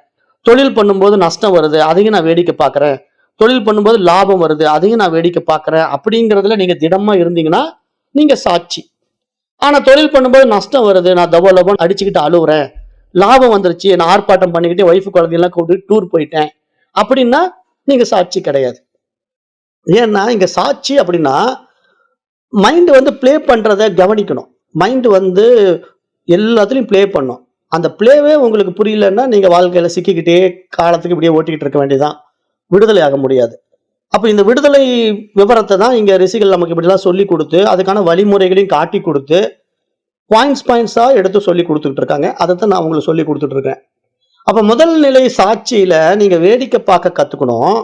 தொழில் பண்ணும்போது நஷ்டம் வருது அதையும் நான் வேடிக்கை பார்க்கறேன், தொழில் பண்ணும்போது லாபம் வருது அதையும் நான் வேடிக்கை பார்க்கறேன் அப்படிங்கிறதுல நீங்க திடமா இருந்தீங்கன்னா நீங்க சாட்சி. ஆனா தொழில் பண்ணும்போது நஷ்டம் வருது, நான் தபோ லபோன்னு அடிச்சுக்கிட்டு அழுவுறேன், லாபம் வந்துருச்சு நான் ஆர்ப்பாட்டம் பண்ணிக்கிட்டு ஒய்ஃபு குழந்தைங்களாம் கூப்பிட்டு டூர் போயிட்டேன் அப்படின்னா நீங்க சாட்சி கிடையாது. ஏன்னா இங்க சாட்சி அப்படின்னா மைண்ட் வந்து பிளே பண்றத கவனிக்கணும். மைண்ட் வந்து எல்லாத்துலயும் பிளே பண்ணும். அந்த பிளேவே உங்களுக்கு புரியலன்னா நீங்க வாழ்க்கையில சிக்கிக்கிட்டே காலத்துக்கு இப்படியே ஓட்டிக்கிட்டு இருக்க வேண்டியதான், விடுதலை ஆக முடியாது. அப்ப இந்த விடுதலை விவரத்தை தான் இங்க ரிஷிகள் நமக்கு இப்படிலாம் சொல்லி கொடுத்து அதுக்கான வழிமுறைகளையும் காட்டி கொடுத்து பாயிண்ட்ஸா எடுத்து சொல்லி கொடுத்துட்டு இருக்காங்க. அதைத்தான் நான் உங்களுக்கு சொல்லி கொடுத்துட்டு இருக்கேன். அப்ப முதல் நிலை சாட்சியில நீங்க வேடிக்கை பார்க்க கத்துக்கணும்.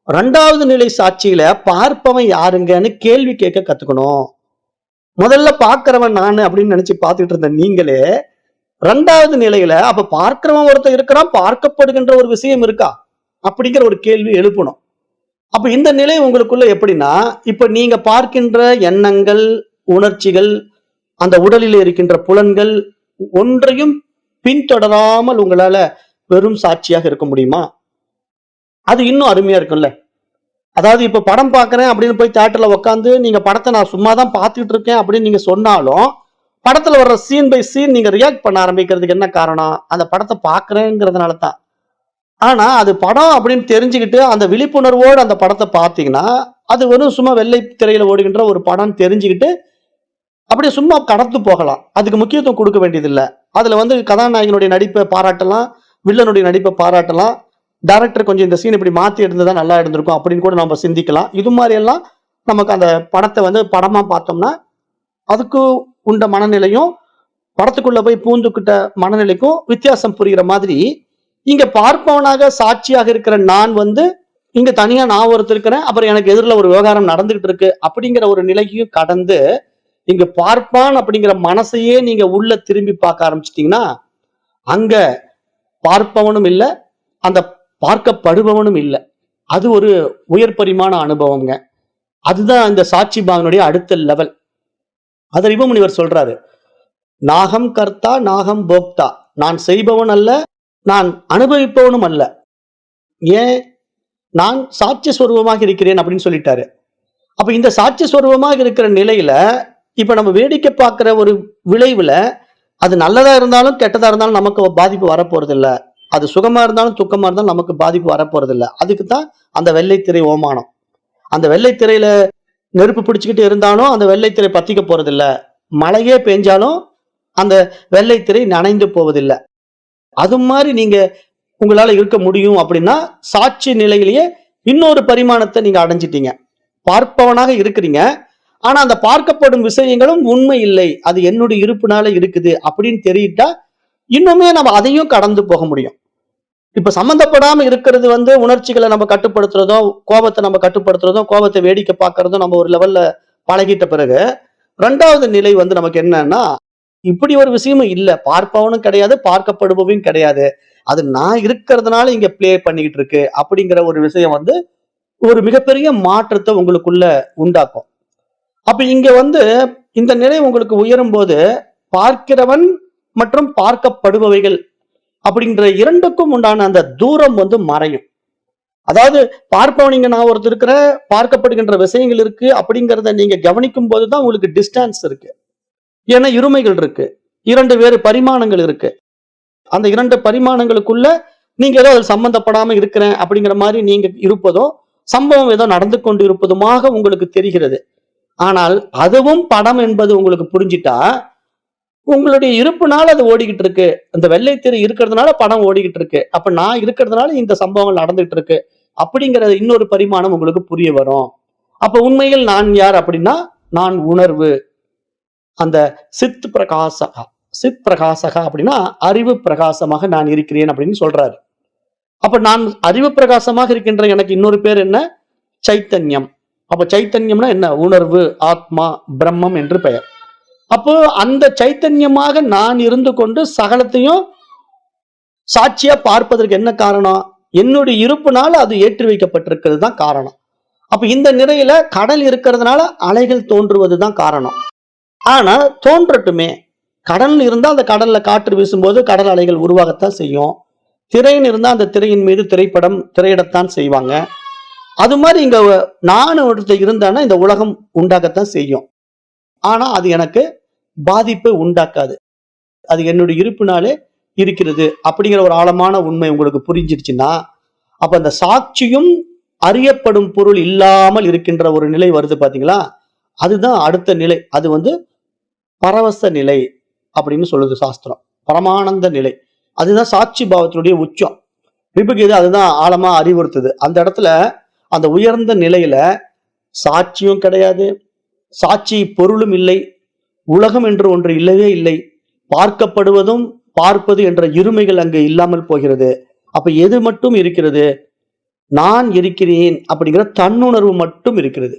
2வது நிலை சாட்சியில பார்ப்பவன் யாருங்கன்னு கேள்வி கேட்க கத்துக்கணும். முதல்ல பார்க்கிறவன் நானு அப்படின்னு நினைச்சு பார்த்துட்டு இருந்த நீங்களே 2வது நிலையில அப்ப பார்க்கிறவன் ஒருத்தர் இருக்கிறான், பார்க்கப்படுகின்ற ஒரு விஷயம் இருக்கா அப்படிங்கிற ஒரு கேள்வி எழுப்பணும். அப்ப இந்த நிலை உங்களுக்குள்ள எப்படின்னா, இப்ப நீங்க பார்க்கின்ற எண்ணங்கள், உணர்ச்சிகள், அந்த உடலில் இருக்கின்ற புலன்கள் ஒன்றையும் பின்தொடராமல் உங்களால வெறும் சாட்சியாக இருக்க முடியுமா? அது இன்னும் அருமையா இருக்கும்ல. அதாவது இப்ப படம் பார்க்கிறேன் அப்படின்னு போய் தியேட்டர்ல உட்காந்து நீங்க படத்தை நான் சும்மா தான் பார்த்துட்டு இருக்கேன் அப்படின்னு நீங்க சொன்னாலும் படத்துல வர்ற சீன் பை சீன் நீங்க ரியாக்ட் பண்ண ஆரம்பிக்கிறதுக்கு என்ன காரணம்? அந்த படத்தை பார்க்கிறேங்கிறதுனால தான். ஆனா அது படம் அப்படின்னு தெரிஞ்சுக்கிட்டு அந்த விழிப்புணர்வோடு அந்த படத்தை பார்த்தீங்கன்னா அது வெறும் சும்மா வெள்ளை திரையில ஓடுகின்ற ஒரு படம் தெரிஞ்சுக்கிட்டு அப்படியே சும்மா கடந்து போகலாம். அதுக்கு முக்கியத்துவம் கொடுக்க வேண்டியதில்லை. அதுல வந்து கதாநாயகனுடைய நடிப்பை பாராட்டலாம், வில்லனுடைய நடிப்பை பாராட்டலாம், டைரக்டர் கொஞ்சம் இந்த சீன் இப்படி மாத்தி இருந்ததா நல்லா இருந்திருக்கும் அப்படின்னு கூட நம்ம சிந்திக்கலாம். இது மாதிரி எல்லாம் நமக்கு அந்த படத்தை வந்து படமா பார்த்தோம்னா அதுக்கு உண்ட மனநிலையும் படத்துக்குள்ள போய் பூந்துக்கிட்ட மனநிலைக்கும் வித்தியாசம் புரிகிற மாதிரி இங்க பார்ப்பவனாக சாட்சியாக இருக்கிற நான் வந்து இங்க தனியா நான் ஒருத்தர் இருக்கிறேன், அப்புறம் எனக்கு எதிரில் ஒரு விவகாரம் நடந்துகிட்டு இருக்கு அப்படிங்கிற ஒரு நிலையையும் கடந்து இங்க பார்ப்பான் அப்படிங்கிற மனசையே நீங்க உள்ள திரும்பி பார்க்க ஆரம்பிச்சிட்டீங்கன்னா அங்க பார்ப்பவனும் இல்லை, அந்த பார்க்கப்படுபவனும் இல்லை. அது ஒரு உயர் பரிமாண அனுபவம்ங்க. அதுதான் இந்த சாட்சி பாகனுடைய அடுத்த லெவல். அதை ரிபுமுனிவர் சொல்றாரு, நாகம் கர்த்தா நாகம் போக்தா, நான் செய்பவன் அல்ல நான் அனுபவிப்பவனும் அல்ல. ஏன்? நான் சாட்சி ஸ்வரூபமாக இருக்கிறேன் அப்படின்னு சொல்லிட்டாரு. அப்ப இந்த சாட்சி ஸ்வரூபமாக இருக்கிற நிலையில இப்ப நம்ம வேடிக்கை பார்க்கிற ஒரு விளைவுல அது நல்லதா இருந்தாலும் கெட்டதா இருந்தாலும் நமக்கு பாதிப்பு வரப்போறது இல்ல, அது சுகமா இருந்தாலும் துக்கமா இருந்தாலும் நமக்கு பாதிப்பு வரப்போறது இல்ல. அதுக்கு தான் அந்த வெள்ளைத்திரை ஓமானம். அந்த வெள்ளைத்திரையில நெருப்பு பிடிச்சுக்கிட்டு இருந்தாலும் அந்த வெள்ளைத்திரை பத்திக்க போறது இல்ல, மழையே பெஞ்சாலும் அந்த வெள்ளைத்திரை நனைந்து போவதில்லை. அது மாதிரி நீங்க உங்களால இருக்க முடியும் அப்படின்னா சாட்சி நிலையிலேயே இன்னொரு பரிமாணத்தை நீங்க அடைஞ்சிட்டீங்க. பார்ப்பவனாக இருக்கிறீங்க, ஆனா அந்த பார்க்கப்படும் விஷயங்களும் உண்மை இல்லை, அது என்னுடைய இருப்புனால இருக்குது அப்படின்னு தெரியிட்டா இன்னுமே நம்ம அதையும் கடந்து போக முடியும். இப்ப சம்பந்தப்படாம இருக்கிறது வந்து உணர்ச்சிகளை நம்ம கட்டுப்படுத்துறதும், கோபத்தை நம்ம கட்டுப்படுத்துறதும், கோபத்தை வேடிக்கை பார்க்கறதும் நம்ம ஒரு லெவல்ல பழகிட்ட பிறகு 2வது நிலை வந்து நமக்கு என்னன்னா, இப்படி ஒரு விஷயமும் இல்ல, பார்ப்பவனும் கிடையாது பார்க்கப்படுபவையும் கிடையாது, அது நான் இருக்கிறதுனால இங்க பிளே பண்ணிக்கிட்டு இருக்கு அப்படிங்கிற ஒரு விஷயம் வந்து ஒரு மிகப்பெரிய மாற்றத்தை உங்களுக்குள்ள உண்டாக்கும். அப்ப இங்க வந்து இந்த நிலை உங்களுக்கு உயரும் போது பார்க்கிறவன் மற்றும் பார்க்கப்படுபவைகள் அப்படின்ற இரண்டுக்கும் உண்டான அந்த தூரம் வந்து மறையும். அதாவது பார்ப்பவனிங்க நான் ஒருத்தர் இருக்கிற, பார்க்கப்படுகின்ற விஷயங்கள் இருக்கு அப்படிங்கிறத நீங்க கவனிக்கும் போதுதான் உங்களுக்கு டிஸ்டன்ஸ் இருக்கு. ஏன்னா இருமைகள் இருக்கு, இரண்டு வேறு பரிமாணங்கள் இருக்கு. அந்த இரண்டு பரிமாணங்களுக்குள்ள நீங்க ஏதோ அது சம்பந்தப்படாம இருக்கிறேன் அப்படிங்கிற மாதிரி நீங்க இருப்பதும், சம்பவம் ஏதோ நடந்து கொண்டு இருப்பதுமாக உங்களுக்கு தெரிகிறது. ஆனால் அதுவும் படம் என்பது உங்களுக்கு புரிஞ்சிட்டா, உங்களுடைய இருப்புனால அது ஓடிக்கிட்டு இருக்கு. அந்த வெள்ளை திரை இருக்கிறதுனால படம் ஓடிக்கிட்டு இருக்கு. அப்ப நான் இருக்கிறதுனால இந்த சம்பவங்கள் நடந்துட்டு இருக்கு அப்படிங்கிற இன்னொரு பரிமாணம் உங்களுக்கு புரிய வரும். அப்ப உண்மையில் நான் யார் அப்படின்னா, நான் உணர்வு. அந்த சித் பிரகாசகா, சித் பிரகாசகா அப்படின்னா அறிவு பிரகாசமாக நான் இருக்கிறேன் அப்படின்னு சொல்றாரு. அப்ப நான் அறிவு பிரகாசமாக இருக்கின்ற எனக்கு இன்னொரு பேர் என்ன? சைத்தன்யம். அப்ப சைத்தன்யம்னா என்ன? உணர்வு, ஆத்மா, பிரம்மம் என்று பெயர். அப்போ அந்த சைத்தன்யமாக நான் இருந்து கொண்டு சகலத்தையும் சாட்சியா பார்ப்பதற்கு என்ன காரணம்? என்னுடைய இருப்புனால அது ஏற்றி வைக்கப்பட்டிருக்கிறது தான் காரணம். அப்ப இந்த நிலையில கடல் இருக்கிறதுனால அலைகள் தோன்றுவது தான் காரணம். ஆனா தோன்றட்டுமே, கடல் இருந்தா அந்த கடல்ல காற்று வீசும்போது கடல் அலைகள் உருவாகத்தான் செய்யும். திரைன்னு இருந்தா அந்த திரையின் மீது திரைப்படம் திரையிடத்தான் செய்வாங்க. அது மாதிரி இங்க நான் ஒருத்தர் இருந்தானா இந்த உலகம் உண்டாகத்தான் செய்யும். ஆனா அது எனக்கு பாதிப்பை உண்டாக்காது. அது என்னுடைய இருப்பினாலே இருக்கிறது அப்படிங்கிற ஒரு ஆழமான உண்மை உங்களுக்கு புரிஞ்சிருச்சுன்னா, அப்ப அந்த சாட்சியும் அறியப்படும் பொருள் இல்லாமல் இருக்கின்ற ஒரு நிலை வருது பாத்தீங்களா? அதுதான் அடுத்த நிலை. அது வந்து பரவச நிலை அப்படின்னு சொல்லுது சாஸ்திரம். பரமானந்த நிலை. அதுதான் சாட்சி பாவத்தினுடைய உச்சம். ரிபுகீதை அதுதான் ஆழமா அறிவுறுத்துது. அந்த இடத்துல அந்த உயர்ந்த நிலையில சாட்சியும் கிடையாது, சாட்சி பொருளும் இல்லை, உலகம் என்று ஒன்று இல்லவே இல்லை, பார்க்கப்படுவதும் பார்ப்பது என்ற இருமைகள் அங்கு இல்லாமல் போகிறது. அப்ப எது மட்டும் இருக்கிறது? நான் இருக்கிறேன் அப்படிங்கிற தன்னுணர்வு மட்டும் இருக்கிறது.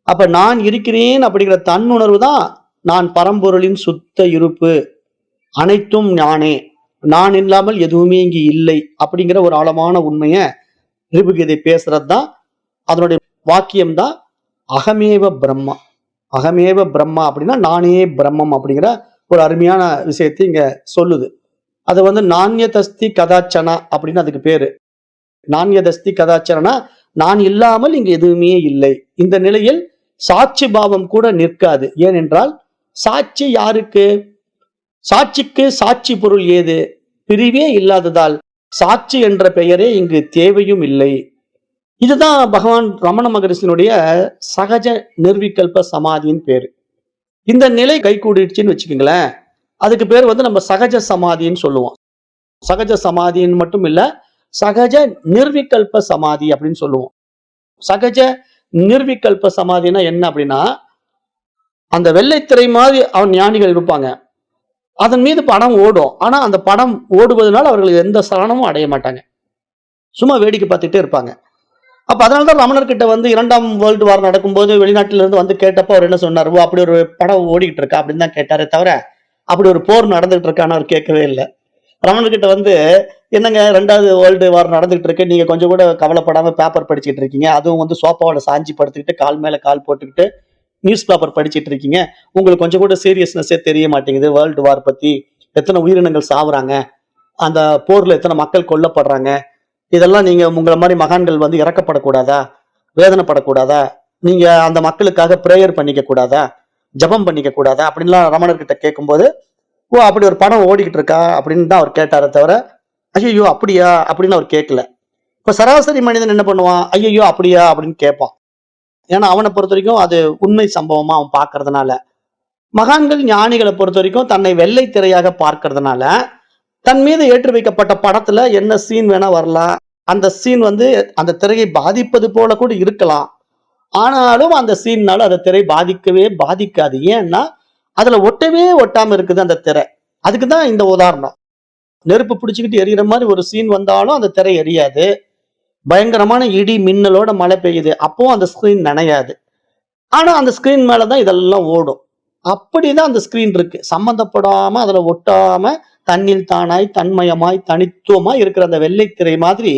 அப்ப நான் இருக்கிறேன் அப்படிங்கிற தன்னுணர்வு தான் நான் பரம்பொருளின் சுத்த இருப்பு, அனைத்தும் ஞானே, நான் இல்லாமல் எதுவுமே இங்கு இல்லை அப்படிங்கிற ஒரு ஆழமான உண்மையை ரிபுகீதை பேசுறது தான். அதனுடைய வாக்கியம் தான் அகமேவ பிரம்மா. அகமேவ பிரம்மா அப்படின்னா நானே பிரம்மம் அப்படிங்கிற ஒரு அருமையான விஷயத்தை இங்க சொல்லுது. அது வந்து நாண்யதஸ்தி கதாச்சனா அப்படின்னு அதுக்கு பேரு. நாண்யதஸ்தி கதாச்சனா, நான் இல்லாமல் இங்கு எதுவுமே இல்லை. இந்த நிலையில் சாட்சி பாவம் கூட நிற்காது. ஏனென்றால் சாட்சி யாருக்கு? சாட்சிக்கு சாட்சி பொருள் ஏது? பிரிவே இல்லாததால் சாட்சி என்ற பெயரே இங்கு தேவையும் இல்லை. இதுதான் பகவான் ரமண மகரிஷியினுடைய சகஜ நிர்விகல்ப சமாதியின் பேரு. இந்த நிலை கை கூடிடுச்சுன்னு வச்சுக்கோங்களேன், அதுக்கு பேர் வந்து நம்ம சகஜ சமாதின்னு சொல்லுவோம். சகஜ சமாதின்னு மட்டும் இல்ல, சகஜ நிர்விகல்ப சமாதி அப்படின்னு சொல்லுவோம். சகஜ நிர்விகல்ப சமாதினா என்ன அப்படின்னா, அந்த வெள்ளைத்திரை மாதிரி அவன் ஞானிகள் இருப்பாங்க, அதன் மீது படம் ஓடும். ஆனா அந்த படம் ஓடுவதனால அவர்கள் எந்த சலனமும் அடைய மாட்டாங்க, சும்மா வேடிக்கை பார்த்துட்டே இருப்பாங்க. அப்ப அதனாலதான் ரமணர்கிட்ட வந்து 2ஆம் வேர்ல்டு வார் நடக்கும்போது வெளிநாட்டில இருந்து வந்து கேட்டப்போ அவர் என்ன சொன்னார்? ஓ, அப்படி ஒரு படம் ஓடிக்கிட்டு இருக்கா அப்படின்னு தான் கேட்டாரே தவிர, அப்படி ஒரு போர் நடந்துகிட்டு இருக்கான்னு அவர் கேட்கவே இல்லை. ரமணர்கிட்ட வந்து, என்னங்க 2வது வேர்ல்டு வார் நடந்துகிட்டு இருக்கு, நீங்க கொஞ்சம் கூட கவலைப்படாம பேப்பர் படிச்சுட்டு இருக்கீங்க, அதுவும் வந்து சோப்பாவோட சாஞ்சி படுத்துக்கிட்டு கால் மேல கால் போட்டுக்கிட்டு நியூஸ் பேப்பர் படிச்சுட்டு இருக்கீங்க, உங்களுக்கு கொஞ்சம் கூட சீரியஸ்னஸே தெரிய மாட்டேங்குது. வேர்ல்டு வார் பத்தி எத்தனை உயிரினங்கள் சாவுறாங்க, அந்த போர்ல எத்தனை மக்கள் கொல்லப்படுறாங்க, இதெல்லாம் நீங்க உங்களை மாதிரி மகான்கள் வந்து இறக்கப்படக்கூடாதா, வேதனைப்படக்கூடாதா, நீங்க அந்த மக்களுக்காக பிரேயர் பண்ணிக்க கூடாதா, ஜபம் பண்ணிக்க கூடாதா அப்படின்லாம் ரமணர்கிட்ட கேட்கும்போது, ஓ அப்படி ஒரு படம் ஓடிக்கிட்டு இருக்கா அப்படின்னு தான் அவர் கேட்டாரே தவிர, ஐயோ அப்படியா அப்படின்னு அவர் கேட்கல. இப்ப சராசரி மனிதன் என்ன பண்ணுவான்? ஐயோ அப்படியா அப்படின்னு கேட்பான். ஏன்னா அவனை பொறுத்த வரைக்கும் அது உண்மை சம்பவமா அவன் பார்க்கறதுனால. மகான்கள் ஞானிகளை பொறுத்த வரைக்கும் தன்னை வெள்ளை திரையாக பார்க்கறதுனால, தன் மீது ஏற்றி வைக்கப்பட்ட படத்துல என்ன சீன் வேணா வரலாம், அந்த சீன் வந்து அந்த திரையை பாதிப்பது போல கூட இருக்கலாம். ஆனாலும் அந்த சீன்னால அந்த திரை பாதிக்கவே பாதிக்காது. ஏன்னா அதுல ஒட்டவே ஒட்டாம இருக்குது அந்த திரை. அதுக்குதான் இந்த உதாரணம். நெருப்பு பிடிச்சுக்கிட்டு எரியிற மாதிரி ஒரு சீன் வந்தாலும் அந்த திரை எரியாது. பயங்கரமான இடி மின்னலோட மழை பெய்யுது, அப்பவும் அந்த ஸ்கிரீன் நனையாது. ஆனா அந்த ஸ்கிரீன் மேலதான் இதெல்லாம் ஓடும். அப்படிதான் அந்த ஸ்கிரீன் இருக்கு. சம்பந்தப்படாம அதுல ஒட்டாம தன்னில் தானாய் தன்மயமாய் தனித்துவமாய் இருக்கிற அந்த வெள்ளைத்திரை மாதிரி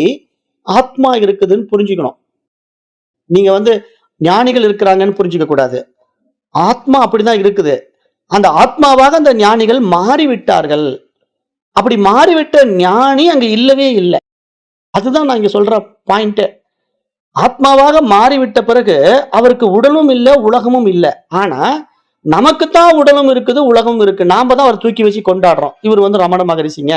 ஆத்மா இருக்குதுன்னு புரிஞ்சுக்கணும். நீங்க வந்து ஞானிகள் இருக்கிறாங்கன்னு புரிஞ்சுக்க கூடாது. ஆத்மா அப்படிதான் இருக்குது. அந்த ஆத்மாவாக அந்த ஞானிகள் மாறிவிட்டார்கள். அப்படி மாறிவிட்ட ஞானி அங்க இல்லவே இல்லை. அதுதான் நான் இங்க சொல்ற பாயிண்ட். ஆத்மாவாக மாறிவிட்ட பிறகு அவருக்கு உடலும் இல்லை, உலகமும் இல்லை. ஆனா நமக்குத்தான் உடலும் இருக்குது, உலகமும் இருக்கு. நாம தான் அவர் தூக்கி வச்சு கொண்டாடுறோம். இவர் வந்து ரமண மகரிஷிங்க,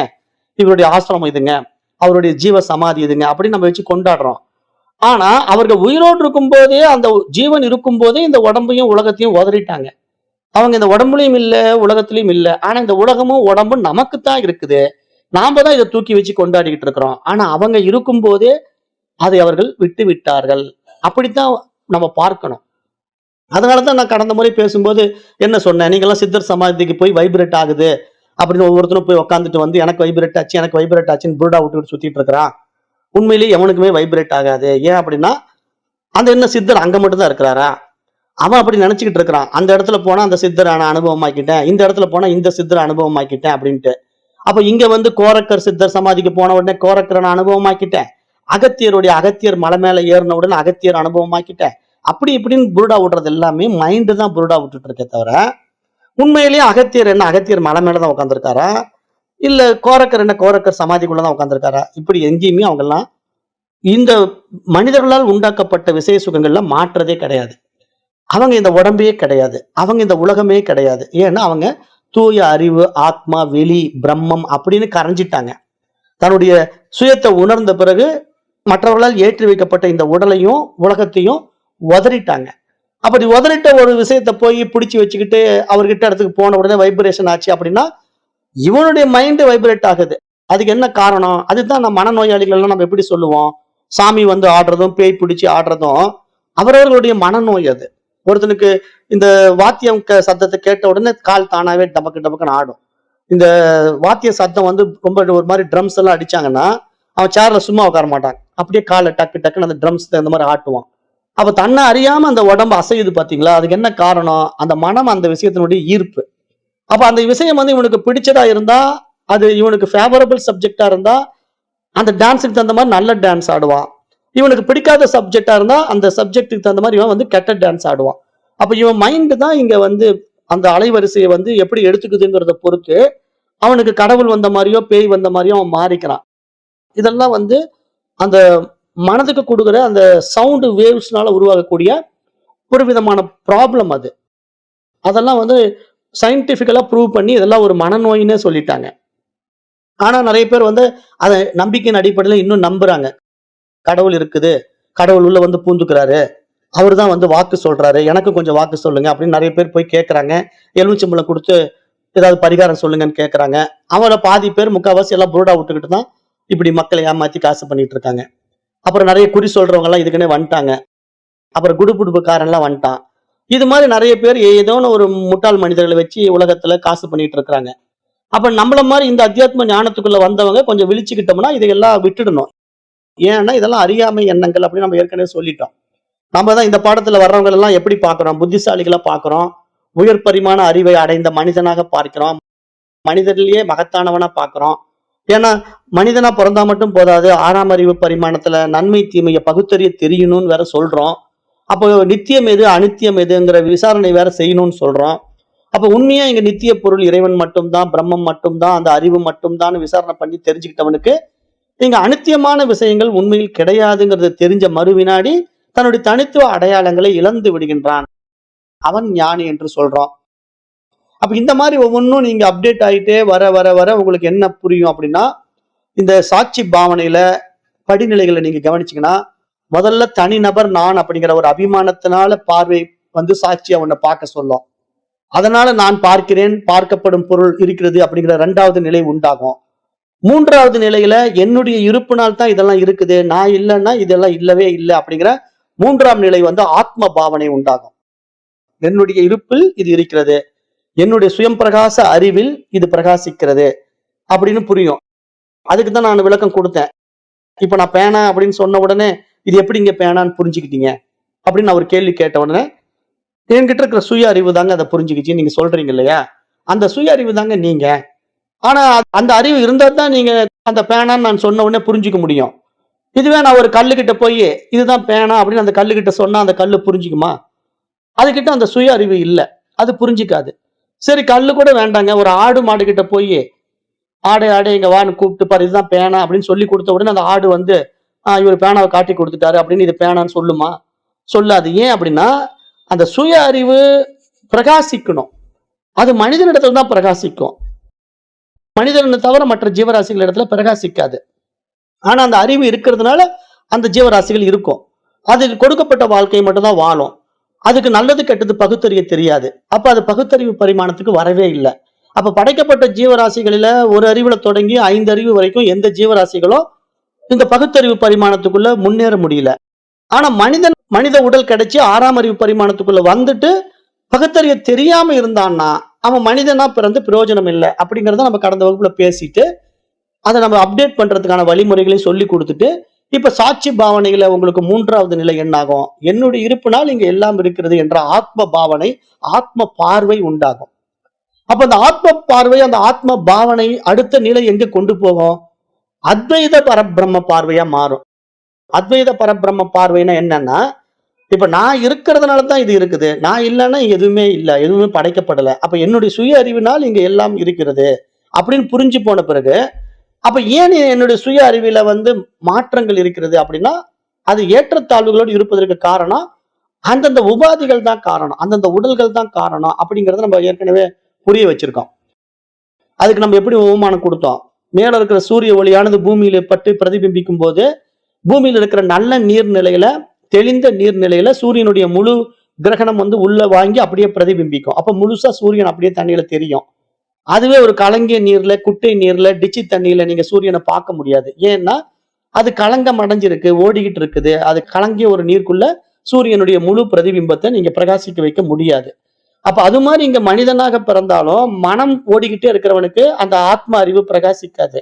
இவருடைய ஆசிரமம் இதுங்க, அவருடைய ஜீவ சமாதி இதுங்க அப்படின்னு நம்ம வச்சு கொண்டாடுறோம். ஆனா அவர்கள் உயிரோடு இருக்கும் போதே, அந்த ஜீவன் இருக்கும் போதே இந்த உடம்பையும் உலகத்தையும் உதறிட்டாங்க. அவங்க இந்த உடம்புலயும் இல்ல, உலகத்திலயும் இல்ல. ஆனா இந்த உலகமும் உடம்பும் நமக்குத்தான் இருக்குது. நாம தான் இதை தூக்கி வச்சு கொண்டாடிக்கிட்டு இருக்கிறோம். ஆனா அவங்க இருக்கும் போதே அதை அவர்கள் விட்டு விட்டார்கள். அப்படித்தான் நம்ம பார்க்கணும். அதனாலதான் நான் கடந்த முறை பேசும்போது என்ன சொன்னேன், நீங்கெல்லாம் சித்தர் சமாதிக்கு போய் வைப்ரேட் ஆகுது அப்படின்னு ஒவ்வொருத்தரும் போய் உட்காந்துட்டு வந்து எனக்கு வைப்ரேட் ஆச்சு, எனக்கு வைப்ரேட் ஆச்சுன்னு புருடா விட்டு சுத்திட்டு இருக்கிறான். உண்மையிலேயே எவனுக்குமே வைப்ரேட் ஆகாது. ஏன் அப்படின்னா அந்த என்ன சித்தர் அங்க மட்டும் தான் இருக்கிறாரா? அவன் அப்படி நினைச்சுக்கிட்டு இருக்கிறான். அந்த இடத்துல போனா அந்த சித்தரை நான் அனுபவமாக்கிட்டேன், இந்த இடத்துல போனா இந்த சித்தரை அனுபவமாக்கிட்டேன் அப்படின்ட்டு. அப்ப இங்க வந்து கோரக்கர் சித்தர் சமாதிக்கு போன உடனே கோரக்கரை நான் அனுபவமாக்கிட்டேன், அகத்தியர் மலை மேல ஏறின உடனே அகத்தியர் அனுபவமாக்கிட்டேன். அப்படி இப்படின்னு புருடா விடுறது எல்லாமே மைண்டு தான் புருடா விட்டுட்டு இருக்கே தவிர, உண்மையிலேயே அகத்தியர் என்ன அகத்தியர் மலை மேலதான் உட்காந்துருக்காரா, இல்ல கோரக்கர் என்ன கோரக்கர் சமாதிக்குள்ளதான் உட்காந்துருக்காரா? இப்படி எங்கேயுமே அவங்க எல்லாம் இந்த மனிதர்களால் உண்டாக்கப்பட்ட விசேஷ சுகங்கள்ல மாற்றதே கிடையாது. அவங்க இந்த உடம்பே கிடையாது, அவங்க இந்த உலகமே கிடையாது. ஏன்னா அவங்க தூய அறிவு, ஆத்மா, வெளி, பிரம்மம் அப்படின்னு கரைஞ்சிட்டாங்க. தன்னுடைய சுயத்தை உணர்ந்த பிறகு மற்றவர்களால் ஏற்றி வைக்கப்பட்ட இந்த உடலையும் உலகத்தையும் உதறிட்டாங்க. அப்படி உதறிட்ட ஒரு விஷயத்த போய் பிடிச்சி வச்சுக்கிட்டு அவர்கிட்ட இடத்துக்கு போன உடனே வைப்ரேஷன் ஆச்சு அப்படின்னா இவனுடைய மைண்ட் வைப்ரேட் ஆகுது. அதுக்கு என்ன காரணம்? அதுதான் நம்ம மனநோயாளிகள் எல்லாம் நம்ம எப்படி சொல்லுவோம், சாமி வந்து ஆடுறதும் பேய் பிடிச்சி ஆடுறதும் அவரவர்களுடைய மனநோய். அது ஒருத்தனுக்கு இந்த வாத்தியம் சத்தத்தை கேட்ட உடனே கால் தானாவே டபக்கு டபக்குன்னு ஆடும். இந்த வாத்திய சத்தம் வந்து ரொம்ப ஒரு மாதிரி ட்ரம்ஸ் எல்லாம் அடிச்சாங்கன்னா அவன் சேர்ல சும்மா உட்கார மாட்டான், அப்படியே காலை டக்கு டக்குன்னு அந்த ட்ரம்ஸ் இந்த மாதிரி ஆட்டுவான். அப்ப தன்னை அறியாம அந்த உடம்பு அசையுது பாத்தீங்களா? அதுக்கு என்ன காரணம்? அந்த மனம், அந்த விஷயத்தினுடைய ஈர்ப்பு. அப்ப அந்த விஷயம் வந்து இவனுக்கு பிடிச்சதா இருந்தா, அது இவனுக்கு ஃபேவரபிள் சப்ஜெக்டா இருந்தா அந்த டான்ஸுக்கு தகுந்த மாதிரி நல்ல டான்ஸ் ஆடுவான். இவனுக்கு பிடிக்காத சப்ஜெக்டா இருந்தா அந்த சப்ஜெக்டுக்கு தகுந்த மாதிரி இவன் வந்து கெட்ட டான்ஸ் ஆடுவான். அப்ப இவன் மைண்டு தான் இங்க வந்து அந்த அலைவரிசையை வந்து எப்படி எடுத்துக்குதுங்கிறத பொறுத்து அவனுக்கு கடவுள் வந்த மாதிரியோ பேய் வந்த மாதிரியோ அவன் மாறிக்கிறான். இதெல்லாம் வந்து அந்த மனதுக்கு கொடுக்குற அந்த சவுண்டு வேவ்ஸ்னால உருவாகக்கூடிய ஒரு விதமான ப்ராப்ளம் அது. அதெல்லாம் வந்து சயின்டிபிக்கலா ப்ரூவ் பண்ணி இதெல்லாம் ஒரு மனநோயின்னு சொல்லிட்டாங்க. ஆனா நிறைய பேர் வந்து அதை நம்பிக்கையின் அடிப்படையில் இன்னும் நம்புறாங்க. கடவுள் இருக்குது, கடவுள் உள்ள வந்து பூந்துக்கிறாரு, அவர் தான் வந்து வாக்கு சொல்றாரு, எனக்கு கொஞ்சம் வாக்கு சொல்லுங்க அப்படின்னு நிறைய பேர் போய் கேட்கறாங்க. எலுமிச்சம்பழம் கொடுத்து ஏதாவது பரிகாரம் சொல்லுங்கன்னு கேட்கறாங்க. அவங்கள பாதி பேர் முக்கால்வாசி எல்லாம் புருடா விட்டுக்கிட்டு தான் இப்படி மக்களை ஏமாத்தி காசு பண்ணிட்டு இருக்காங்க. அப்புறம் நிறைய குறி சொல்றவங்க எல்லாம் இதுக்குன்னே வந்துட்டாங்க. அப்புறம் குடுப்புடுப்புக்காரன்லாம் வந்துட்டான். இது மாதிரி நிறைய பேர் ஏதோன்னு ஒரு முட்டாள் மனிதர்களை வச்சு உலகத்துல காசு பண்ணிட்டு இருக்கிறாங்க. அப்ப நம்மள மாதிரி இந்த அத்தியாத்ம ஞானத்துக்குள்ள வந்தவங்க கொஞ்சம் விழிச்சுக்கிட்டோம்னா இதையெல்லாம் விட்டுடணும். ஏன்னா இதெல்லாம் அறியாமை எண்ணங்கள் அப்படின்னு நம்ம ஏற்கனவே சொல்லிட்டோம். நம்ம தான் இந்த பாடத்துல வர்றவங்க எல்லாம் எப்படி பார்க்கிறோம்? புத்திசாலிகளை பார்க்கிறோம், உயர் பரிமாண அறிவை அடைந்த மனிதனாக பார்க்கிறோம், மனிதர்லயே மகத்தானவனா பார்க்கிறோம். ஏன்னா மனிதனா பிறந்தா மட்டும் போதாது, 6ஆம் அறிவு பரிமாணத்துல நன்மை தீமையை பகுத்தறிய தெரியணும்னு வேற சொல்றோம். அப்போ நித்தியம் எது அனித்தியம் எதுங்கிற விசாரணை வேற செய்யணும்னு சொல்றோம். அப்ப உண்மையா இங்க நித்திய பொருள் இறைவன் மட்டும்தான், பிரம்மம் மட்டும்தான், அந்த அறிவு மட்டும்தான் விசாரணை பண்ணி தெரிஞ்சுக்கிட்டவனுக்கு இங்க அனித்தியமான விஷயங்கள் உண்மையில் கிடையாதுங்கிறது தெரிஞ்ச மறுவினாடி தன்னுடைய தனித்துவ அடையாளங்களை இழந்து விடுகின்றான். அவன் ஞானி என்று சொல்றோம். அப்ப இந்த மாதிரி ஒவ்வொன்றும் நீங்க அப்டேட் ஆகிட்டே வர வர வர உங்களுக்கு என்ன புரியும் அப்படின்னா, இந்த சாட்சி பாவனையில படிநிலைகளை நீங்க கவனிச்சீங்கன்னா, முதல்ல தனிநபர் நான் அப்படிங்கிற ஒரு அபிமானத்தினால பார்வை வந்து சாட்சியை உன்னை பார்க்க சொல்லும். அதனால நான் பார்க்கிறேன், பார்க்கப்படும் பொருள் இருக்கிறது அப்படிங்கிற 2வது நிலை உண்டாகும். 3வது நிலையில என்னுடைய இருப்பினால் தான் இதெல்லாம் இருக்குது, நான் இல்லைன்னா இதெல்லாம் இல்லவே இல்லை அப்படிங்கிற 3ஆம் நிலை வந்து ஆத்ம பாவனை உண்டாகும். என்னுடைய இருப்பில் இது இருக்கிறது, என்னுடைய சுயம் பிரகாச அறிவில் இது பிரகாசிக்கிறது அப்படின்னு புரியும். அதுக்கு தான் நான் விளக்கம் கொடுத்தேன். இப்ப நான் பேனா அப்படின்னு சொன்ன உடனே இது எப்படி இங்க பேனான்னு புரிஞ்சுக்கிட்டீங்க அப்படின்னு நான் ஒரு கேள்வி கேட்ட உடனே என்கிட்ட இருக்கிற சுய அறிவு தாங்க அதை புரிஞ்சுக்கிச்சு நீங்க சொல்றீங்க இல்லையா, அந்த சுய அறிவு தாங்க நீங்க. ஆனா அந்த அறிவு இருந்தா தான் நீங்க அந்த பேனான்னு நான் சொன்ன உடனே புரிஞ்சுக்க முடியும். இதுவே நான் ஒரு கல்லுகிட்ட போய் இதுதான் பேனா அப்படின்னு அந்த கல்லுகிட்ட சொன்னா அந்த கல்லு புரிஞ்சுக்குமா? அதுகிட்ட அந்த சுய அறிவு இல்லை, அது புரிஞ்சுக்காது. சரி கல்லு கூட வேண்டாங்க, ஒரு ஆடு மாடு கிட்ட போய் ஆடே ஆடே இங்க வான்னு கூப்பிட்டு பாரு இதுதான் பேனா அப்படின்னு சொல்லி கொடுத்த உடனே அந்த ஆடு வந்து இவர் பேனாவை காட்டி கொடுத்துட்டாரு அப்படின்னு இது பேனான்னு சொல்லுமா? சொல்லாது. ஏன் அப்படின்னா அந்த சுய அறிவு பிரகாசிக்கணும். அது மனிதனிடத்துல தான் பிரகாசிக்கும். மனிதனை தவிர மற்ற ஜீவராசிகள் இடத்துல பிரகாசிக்காது. ஆனா அந்த அறிவு இருக்கிறதுனால அந்த ஜீவராசிகள் இருக்கும். அதுக்கு கொடுக்கப்பட்ட வாழ்க்கையை மட்டும் தான் வாழும். அதுக்கு நல்லது கெட்டது பகுத்தறிய தெரியாது. அப்ப அது பகுத்தறிவு பரிமாணத்துக்கு வரவே இல்லை. அப்ப படைக்கப்பட்ட ஜீவராசிகளில ஒரு அறிவுல தொடங்கி 5 அறிவு வரைக்கும் எந்த ஜீவராசிகளும் இந்த பகுத்தறிவு பரிமாணத்துக்குள்ள முன்னேற முடியல. ஆனா மனித உடல் கிடைச்சி 6ஆம் அறிவு பரிமாணத்துக்குள்ள வந்துட்டு பகுத்தறிய தெரியாம இருந்தான்னா அவன் மனிதனா பிறந்து பிரயோஜனம் இல்லை அப்படிங்கறத நம்ம கடந்த வகுப்புல பேசிட்டு அதை நம்ம அப்டேட் பண்றதுக்கான வழிமுறைகளையும் சொல்லி கொடுத்துட்டு இப்ப சாட்சி பாவனையில உங்களுக்கு 3வது நிலை என்ன ஆகும்? என்னுடைய இருப்பினால் இங்க எல்லாம் இருக்கிறது என்ற ஆத்ம பாவனை, ஆத்ம பார்வை உண்டாகும். அப்ப அந்த ஆத்ம பார்வை, அந்த ஆத்ம பாவனை அடுத்த நிலை எங்க கொண்டு போகும்? அத்வைத பரபிரம்ம பார்வையா மாறும். அத்வைத பரபிரம்ம பார்வைனா என்னன்னா, இப்ப நான் இருக்கிறதுனால தான் இது இருக்குது, நான் இல்லைன்னா இங்க எதுவுமே இல்லை, எதுவுமே படைக்கப்படலை, அப்ப என்னுடைய சுய அறிவினால் இங்க எல்லாம் இருக்கிறது அப்படின்னு புரிஞ்சு போன பிறகு அப்ப ஏன் என்னுடைய சுய அறிவில வந்து மாற்றங்கள் இருக்கிறது அப்படின்னா அது ஏற்றத்தாழ்வுகளோடு இருப்பதற்கு காரணம் அந்தந்த உபாதிகள் தான் காரணம், அந்தந்த உடல்கள் தான் காரணம் அப்படிங்கறத நம்ம ஏற்கனவே புரிய வச்சிருக்கோம். அதுக்கு நம்ம எப்படி உபமானம் கொடுத்தோம்? மேல இருக்கிற சூரிய ஒளியானது பூமியில பட்டு பிரதிபிம்பிக்கும் போது பூமியில இருக்கிற நல்ல நீர்நிலையில, தெளிந்த நீர்நிலையில சூரியனுடைய முழு கிரகணம் வந்து உள்ள வாங்கி அப்படியே பிரதிபிம்பிக்கும். அப்ப முழுசா சூரியன் அப்படியே தண்ணியில தெரியும். அதுவே ஒரு கலங்கிய நீர்ல, குட்டை நீர்ல, டிச்சி தண்ணியில நீங்க சூரியனை பார்க்க முடியாது. ஏன்னா அது களங்கம் அடைஞ்சிருக்கு, ஓடிக்கிட்டு இருக்குது. அது கலங்கிய ஒரு நீருக்குள்ள சூரியனுடைய முழு பிரதிபிம்பத்தை நீங்க பிரகாசிக்க வைக்க முடியாது. அப்ப அது மாதிரி இங்க மனிதனாக பிறந்தாலும் மனம் ஓடிக்கிட்டே இருக்கிறவனுக்கு அந்த ஆத்ம அறிவு பிரகாசிக்காது.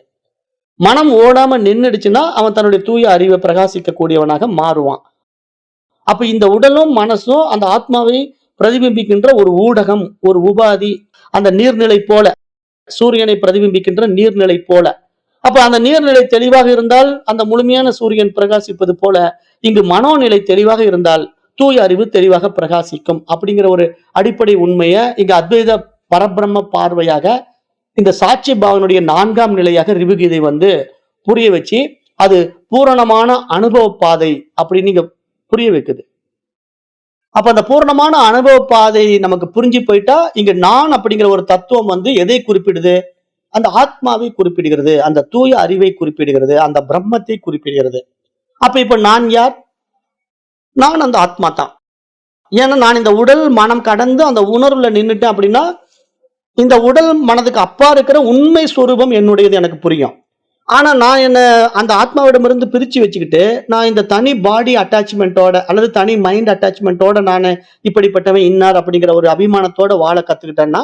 மனம் ஓடாம நின்னுடுச்சுன்னா அவன் தன்னுடைய தூய அறிவை பிரகாசிக்க கூடியவனாக மாறுவான். அப்ப இந்த உடலும் மனசும் அந்த ஆத்மாவை பிரதிபிம்பிக்கின்ற ஒரு ஊடகம், ஒரு உபாதி, அந்த நீர்நிலை போல, சூரியனை பிரதிபிம்பிக்கின்ற நீர்நிலை போல. அப்ப அந்த நீர்நிலை தெளிவாக இருந்தால் அந்த முழுமையான சூரியன் பிரகாசிப்பது போல இங்கு மனோநிலை தெளிவாக இருந்தால் தூய அறிவு தெளிவாக பிரகாசிக்கும் அப்படிங்கிற ஒரு அடிப்படை உண்மையை இங்க அத்வைத பரபிரம்ம பார்வையாக இந்த சாட்சி பாவனுடைய 4ஆம் நிலையாக ரிபுகீதை வந்து புரிய வச்சு அது பூரணமான அனுபவ பாதை அப்படின்னு நீங்க புரிய வைக்குது. அப்ப அந்த பூர்ணமான அனுபவ பாதை நமக்கு புரிஞ்சு போயிட்டா இங்க நான் அப்படிங்கிற ஒரு தத்துவம் வந்து எதை குறிப்பிடுது? அந்த ஆத்மாவை குறிப்பிடுகிறது, அந்த தூய அறிவை குறிப்பிடுகிறது, அந்த பிரம்மத்தை குறிப்பிடுகிறது. அப்ப இப்ப நான் யார்? நான் அந்த ஆத்மா தான். ஏன்னா நான் இந்த உடல் மனம் கடந்து அந்த உணர்வுல நின்றுட்டேன் அப்படின்னா இந்த உடல் மனதுக்கு அப்பா இருக்கிற உண்மை ஸ்வரூபம் என்னுடையது எனக்கு புரியும். ஆனா நான் என்ன அந்த ஆத்மாவிடமிருந்து பிரிச்சு வச்சுக்கிட்டு நான் இந்த தனி பாடி அட்டாச்மெண்ட்டோட அல்லது தனி மைண்ட் அட்டாச்மெண்ட்டோட நான் இப்படிப்பட்டவன் இன்னார் அப்படிங்கிற ஒரு அபிமானத்தோட வாழ கத்துக்கிட்டேன்னா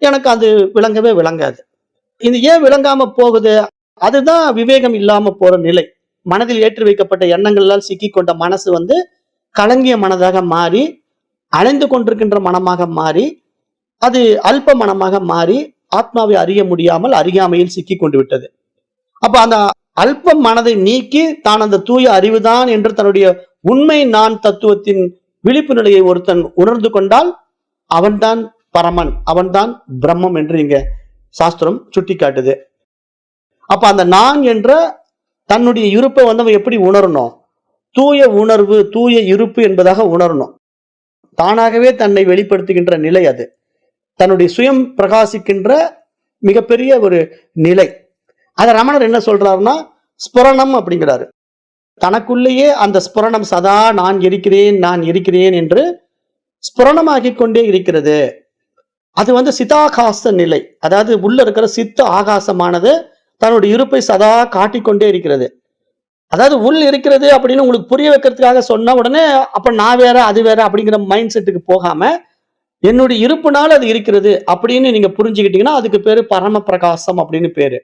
எனக்கு அது விளங்கவே விளங்காது. இது ஏன் விளங்காம போகுது? அதுதான் விவேகம் இல்லாம போற நிலை. மனதில் ஏற்றி வைக்கப்பட்ட எண்ணங்களால் சிக்கி கொண்ட மனசு வந்து கலங்கிய மனதாக மாறி, அலைந்து கொண்டிருக்கின்ற மனமாக மாறி, அது அல்ப மனமாக மாறி ஆத்மாவை அறிய முடியாமல் அறியாமையில் சிக்கி கொண்டு விட்டது. அப்ப அந்த அல்ப மனதை நீக்கி தான் அந்த தூய அறிவுதான் என்று தன்னுடைய உண்மை நான் தத்துவத்தின் விழிப்பு நிலையை ஒருத்தன் உணர்ந்து கொண்டால் அவன்தான் பரமன், அவன்தான் பிரம்மம் என்று இங்க சாஸ்திரம் சுட்டி காட்டுது. அப்ப அந்த நான் என்ற தன்னுடைய இருப்பை வந்து அவன் எப்படி உணரணும்? தூய உணர்வு, தூய இருப்பு என்பதாக உணரணும். தானாகவே தன்னை வெளிப்படுத்துகின்ற நிலை அது. தன்னுடைய சுயம் பிரகாசிக்கின்ற மிகப்பெரிய ஒரு நிலை. அத ரமணர் என்ன சொல்றாருன்னா ஸ்புரணம் அப்படிங்கிறாரு. தனக்குள்ளேயே அந்த ஸ்புரணம் சதா நான் இருக்கிறேன், நான் இருக்கிறேன் என்று ஸ்புரணமாகிக் கொண்டே இருக்கிறது. அது வந்து சிதாகாச நிலை. அதாவது உள்ள இருக்கிற சித்த ஆகாசமானது தன்னுடைய இருப்பை சதா காட்டிக்கொண்டே இருக்கிறது. அதாவது உள் இருக்கிறது அப்படின்னு உங்களுக்கு புரிய வைக்கிறதுக்காக சொன்ன உடனே அப்ப நான் வேற அது வேற அப்படிங்கிற மைண்ட் செட்டுக்கு போகாம என்னுடைய இருப்புனால அது இருக்கிறது அப்படின்னு நீங்க புரிஞ்சுக்கிட்டீங்கன்னா அதுக்கு பேரு பரம பிரகாசம் அப்படின்னு பேரு.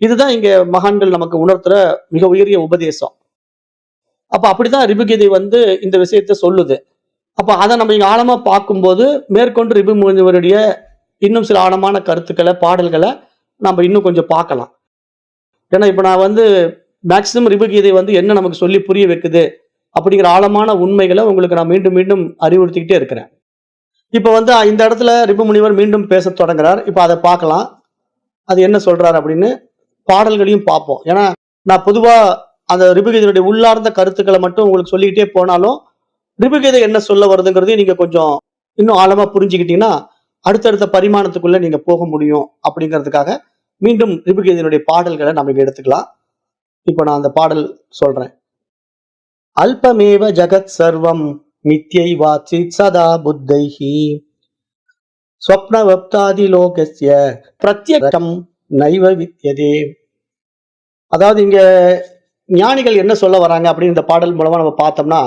இதுதான் இங்க மகான்கள் நமக்கு உணர்த்துற மிக உயரிய உபதேசம். அப்ப அப்படிதான் ரிபுகீதை வந்து இந்த விஷயத்த சொல்லுது. அப்ப அதை நம்ம இங்க ஆழமா பார்க்கும்போது மேற்கொண்டு ரிபு முனிவருடைய இன்னும் சில ஆழமான கருத்துக்களை, பாடல்களை நம்ம இன்னும் கொஞ்சம் பார்க்கலாம். ஏன்னா இப்ப நான் வந்து மேக்சிமம் ரிபுகீதை வந்து என்ன நமக்கு சொல்லி புரிய வைக்குது அப்படிங்கிற ஆழமான உண்மைகளை உங்களுக்கு நான் மீண்டும் மீண்டும் அறிவுறுத்திக்கிட்டே இருக்கிறேன். இப்ப வந்து இந்த இடத்துல ரிபு முனிவர் மீண்டும் பேச தொடங்குறார். இப்ப அதை பார்க்கலாம். அது என்ன சொல்றாரு அப்படின்னு பாடல்களையும் பார்ப்போம். ஏன்னா நான் பொதுவா அந்த ரிபுகீதையினுடைய உள்ளார்ந்த கருத்துக்களை மட்டும் உங்களுக்கு சொல்லிக்கிட்டே போனாலும் ரிபுகீதை என்ன சொல்ல வருதுங்கிறதையும் நீங்க கொஞ்சம் இன்னும் ஆழமா புரிஞ்சுக்கிட்டீங்கன்னா அடுத்தடுத்த பரிமாணத்துக்குள்ள நீங்க போக முடியும் அப்படிங்கிறதுக்காக மீண்டும் ரிபுகீதையினுடைய பாடல்களை நம்ம இங்க எடுத்துக்கலாம். இப்ப நான் அந்த பாடல் சொல்றேன். அல்பமேவ ஜகத் சர்வம் மித்யை வாச்சி சதா புத்தைஹி ஸ்வப்னவப்தாதி லோகஸ்ய பிரத்யக்ஷம் நைவ வித்யதே. அதாவது இங்க ஞானிகள் என்ன சொல்ல வராங்க அப்படின்னு இந்த பாடல் மூலமா நம்ம பார்த்தோம்னா,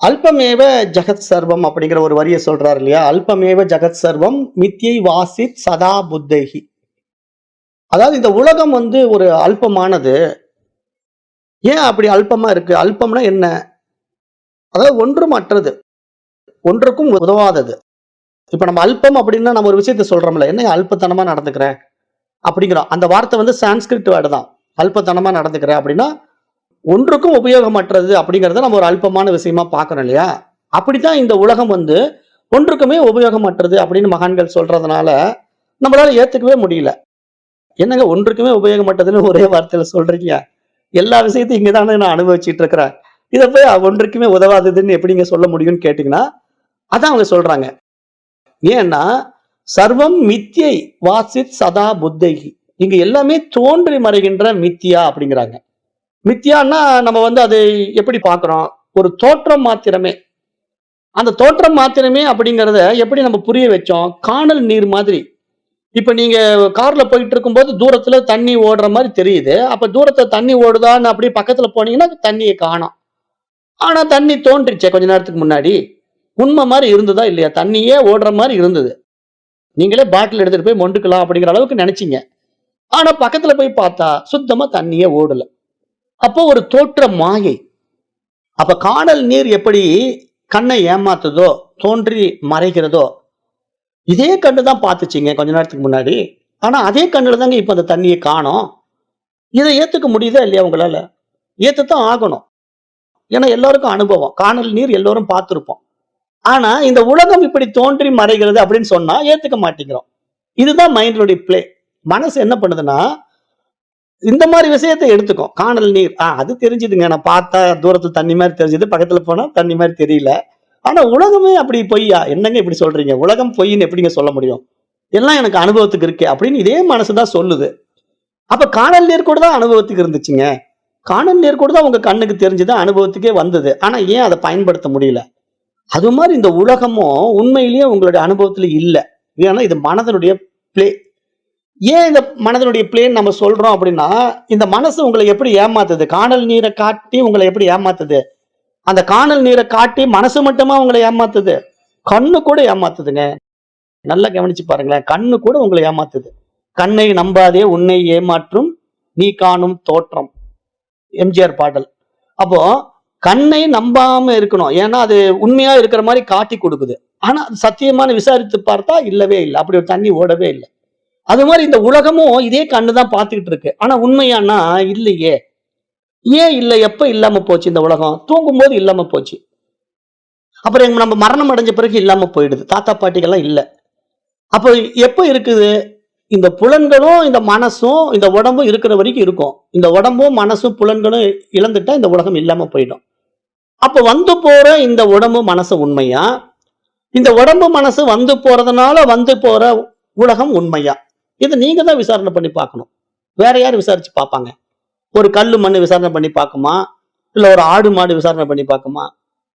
அல்பமேவ ஜகத் சர்வம் அப்படிங்கிற ஒரு வரியை சொல்றாரு இல்லையா? அல்பமேவ ஜகத் சர்வம் மித்யை வாசித் சதா புத்தைஹி. அதாவது இந்த உலகம் வந்து ஒரு அல்பமானது. ஏன் அப்படி அல்பமா இருக்கு? அல்பம்னா என்ன? அதாவது ஒன்றும் அற்றது, ஒன்றுக்கும் உதவாதது. இப்ப நம்ம அல்பம் அப்படின்னா நம்ம ஒரு விஷயத்த சொல்றோம்ல, என்ன அல்பத்தனமா நடந்துக்கிறேன் அப்படிங்கிறோம். அந்த வார்த்தை வந்து சான்ஸ்கிரிட் வேர்டு தான். அல்பத்தனமா நடந்துக்கிறேன் அப்படின்னா ஒன்றுக்கும் உபயோகமற்றது அப்படிங்கிறத நம்ம ஒரு அல்பமான விஷயமா பார்க்கறோம் இல்லையா? அப்படித்தான் இந்த உலகம் வந்து ஒன்றுக்குமே உபயோகமற்றது அப்படின்னு மகான்கள் சொல்றதுனால நம்மளால ஏத்துக்கவே முடியல. என்னங்க ஒன்றுக்குமே உபயோகமற்றதுன்னு ஒரே வார்த்தையில சொல்றீங்க? எல்லா விஷயத்தையும் இங்கதானே நான் அனுபவிச்சுட்டு இருக்கிறேன். இதை போய் ஒன்றுக்குமே உதவாததுன்னு எப்படிங்க சொல்ல முடியும்னு கேட்டீங்கன்னா அதான் அவங்க சொல்றாங்க. ஏன்னா சர்வம் மித்யை வாசித் சதா புத்தைகி. இங்க எல்லாமே தோன்றி மறைகின்ற மித்தியா அப்படிங்கிறாங்க. மித்தியான்னா நம்ம வந்து அதை எப்படி பார்க்கிறோம்? ஒரு தோற்றம் மாத்திரமே. அந்த தோற்றம் மாத்திரமே அப்படிங்கிறத எப்படி நம்ம புரிய வச்சோம்? காணல் நீர் மாதிரி. இப்ப நீங்க கார்ல போயிட்டு இருக்கும்போது தூரத்துல தண்ணி ஓடுற மாதிரி தெரியுது. அப்ப தூரத்துல தண்ணி ஓடுதான்னு அப்படியே பக்கத்துல போனீங்கன்னா தண்ணியை காணோம். ஆனா தண்ணி தோன்றிச்சே கொஞ்ச நேரத்துக்கு முன்னாடி. உண்மை மாதிரி இருந்ததா இல்லையா? தண்ணியே ஓடுற மாதிரி இருந்தது. நீங்களே பாட்டில் எடுத்துட்டு போய் மொண்டுக்கலாம் அப்படிங்கிற அளவுக்கு நினைச்சீங்க. ஆனா பக்கத்துல போய் பார்த்தா சுத்தமா தண்ணியே ஓடல. அப்போ ஒரு தோற்ற மாயை. அப்ப காணல் நீர் எப்படி கண்ணை ஏமாத்துதோ, தோன்றி மறைகிறதோ, இதே கண்ணு தான் பார்த்துச்சிங்க கொஞ்ச நேரத்துக்கு முன்னாடி. ஆனா அதே கண்ணுல தாங்க இப்ப அந்த தண்ணியை காணோம். இதை ஏத்துக்க முடியுதா இல்லையா உங்களால? ஏத்துத்தான் ஆகணும். ஏன்னா எல்லாருக்கும் அனுபவம். காணல் நீர் எல்லோரும் பார்த்திருப்போம். ஆனா இந்த உலகம் இப்படி தோன்றி மறைகிறது அப்படின்னு சொன்னா ஏத்துக்க மாட்டேங்கிறோம். இதுதான் மைண்டோட பிளே. மனசு என்ன பண்ணுதுன்னா இந்த மாதிரி விஷயத்தை எடுத்துக்கும். காணல் நீர் அது தெரிஞ்சுதுங்க. நான் பார்த்தா தூரத்துல தண்ணி மாதிரி தெரிஞ்சது, பக்கத்துல போனா தண்ணி மாதிரி தெரியல. ஆனா உலகமே அப்படி பொய்யா? என்னங்க இப்படி சொல்றீங்க? உலகம் பொய்ன்னு எப்படிங்க சொல்ல முடியும்? எல்லாம் எனக்கு அனுபவத்துக்கு இருக்கு அப்படின்னு இதே மனசுதான் சொல்லுது. அப்ப காணல் நீர் கூட தான் அனுபவத்துக்கு இருந்துச்சுங்க. காணல் நீர் கூட தான் உங்க கண்ணுக்கு தெரிஞ்சது, அனுபவத்துக்கே வந்தது. ஆனா ஏன் அதை பயன்படுத்த முடியல? அது மாதிரி இந்த உலகமும் உண்மையிலேயே உங்களுடைய அனுபவத்துல இல்ல. ஏன்னா இது மனதனுடைய பிளே. ஏன் இந்த மனதனுடைய பிளேன்னு நம்ம சொல்றோம் அப்படின்னா, இந்த மனசு உங்களை எப்படி ஏமாத்துது? காணல் நீரை காட்டி உங்களை எப்படி ஏமாத்துது? அந்த காணல் நீரை காட்டி மனசு மட்டுமா உங்களை ஏமாத்துது? கண்ணு கூட ஏமாத்துதுங்க. நல்லா கவனிச்சு பாருங்களேன். கண்ணு கூட உங்களை ஏமாத்துது. கண்ணை நம்பாதே உன்னை ஏமாற்றும் நீ காணும் தோற்றம். எம்ஜிஆர் பாடல். அப்போ கண்ணை நம்பாம இருக்கணும். ஏன்னா அது உண்மையா இருக்கிற மாதிரி காட்டி கொடுக்குது. ஆனா அது சத்தியமான விசாரித்து பார்த்தா இல்லவே இல்லை. அப்படி ஒரு தண்ணி ஓடவே இல்லை. அது மாதிரி இந்த உலகமும் இதே கண்ணுதான் பார்த்துக்கிட்டு இருக்கு. ஆனா உண்மையானா இல்லையே. ஏன் இல்லை? எப்ப இல்லாம போச்சு இந்த உலகம்? தூங்கும்போது இல்லாம போச்சு. அப்புறம் நம்ம மரணம் அடைஞ்ச பிறகு இல்லாம போயிடுது. தாத்தா பாட்டிகள்லாம் இல்லை. அப்போ எப்ப இருக்குது? இந்த புலன்களும் இந்த மனசும் இந்த உடம்பும் இருக்கிற வரைக்கும் இருக்கும். இந்த உடம்பும் மனசும் புலன்களும் இழந்துட்டா இந்த உலகம் இல்லாம போயிடும். அப்ப வந்து போற இந்த உடம்பு மனசு உண்மையா? இந்த உடம்பு மனசு வந்து போறதுனால வந்து போற உலகம் உண்மையா? இதை நீங்க தான் விசாரணை பண்ணி பார்க்கணும். வேற யாரு விசாரிச்சு பார்ப்பாங்க? ஒரு கல்லு மண்ணு விசாரணை பண்ணி பார்க்குமா? இல்ல ஒரு ஆடு மாடு விசாரணை பண்ணி பார்க்குமா?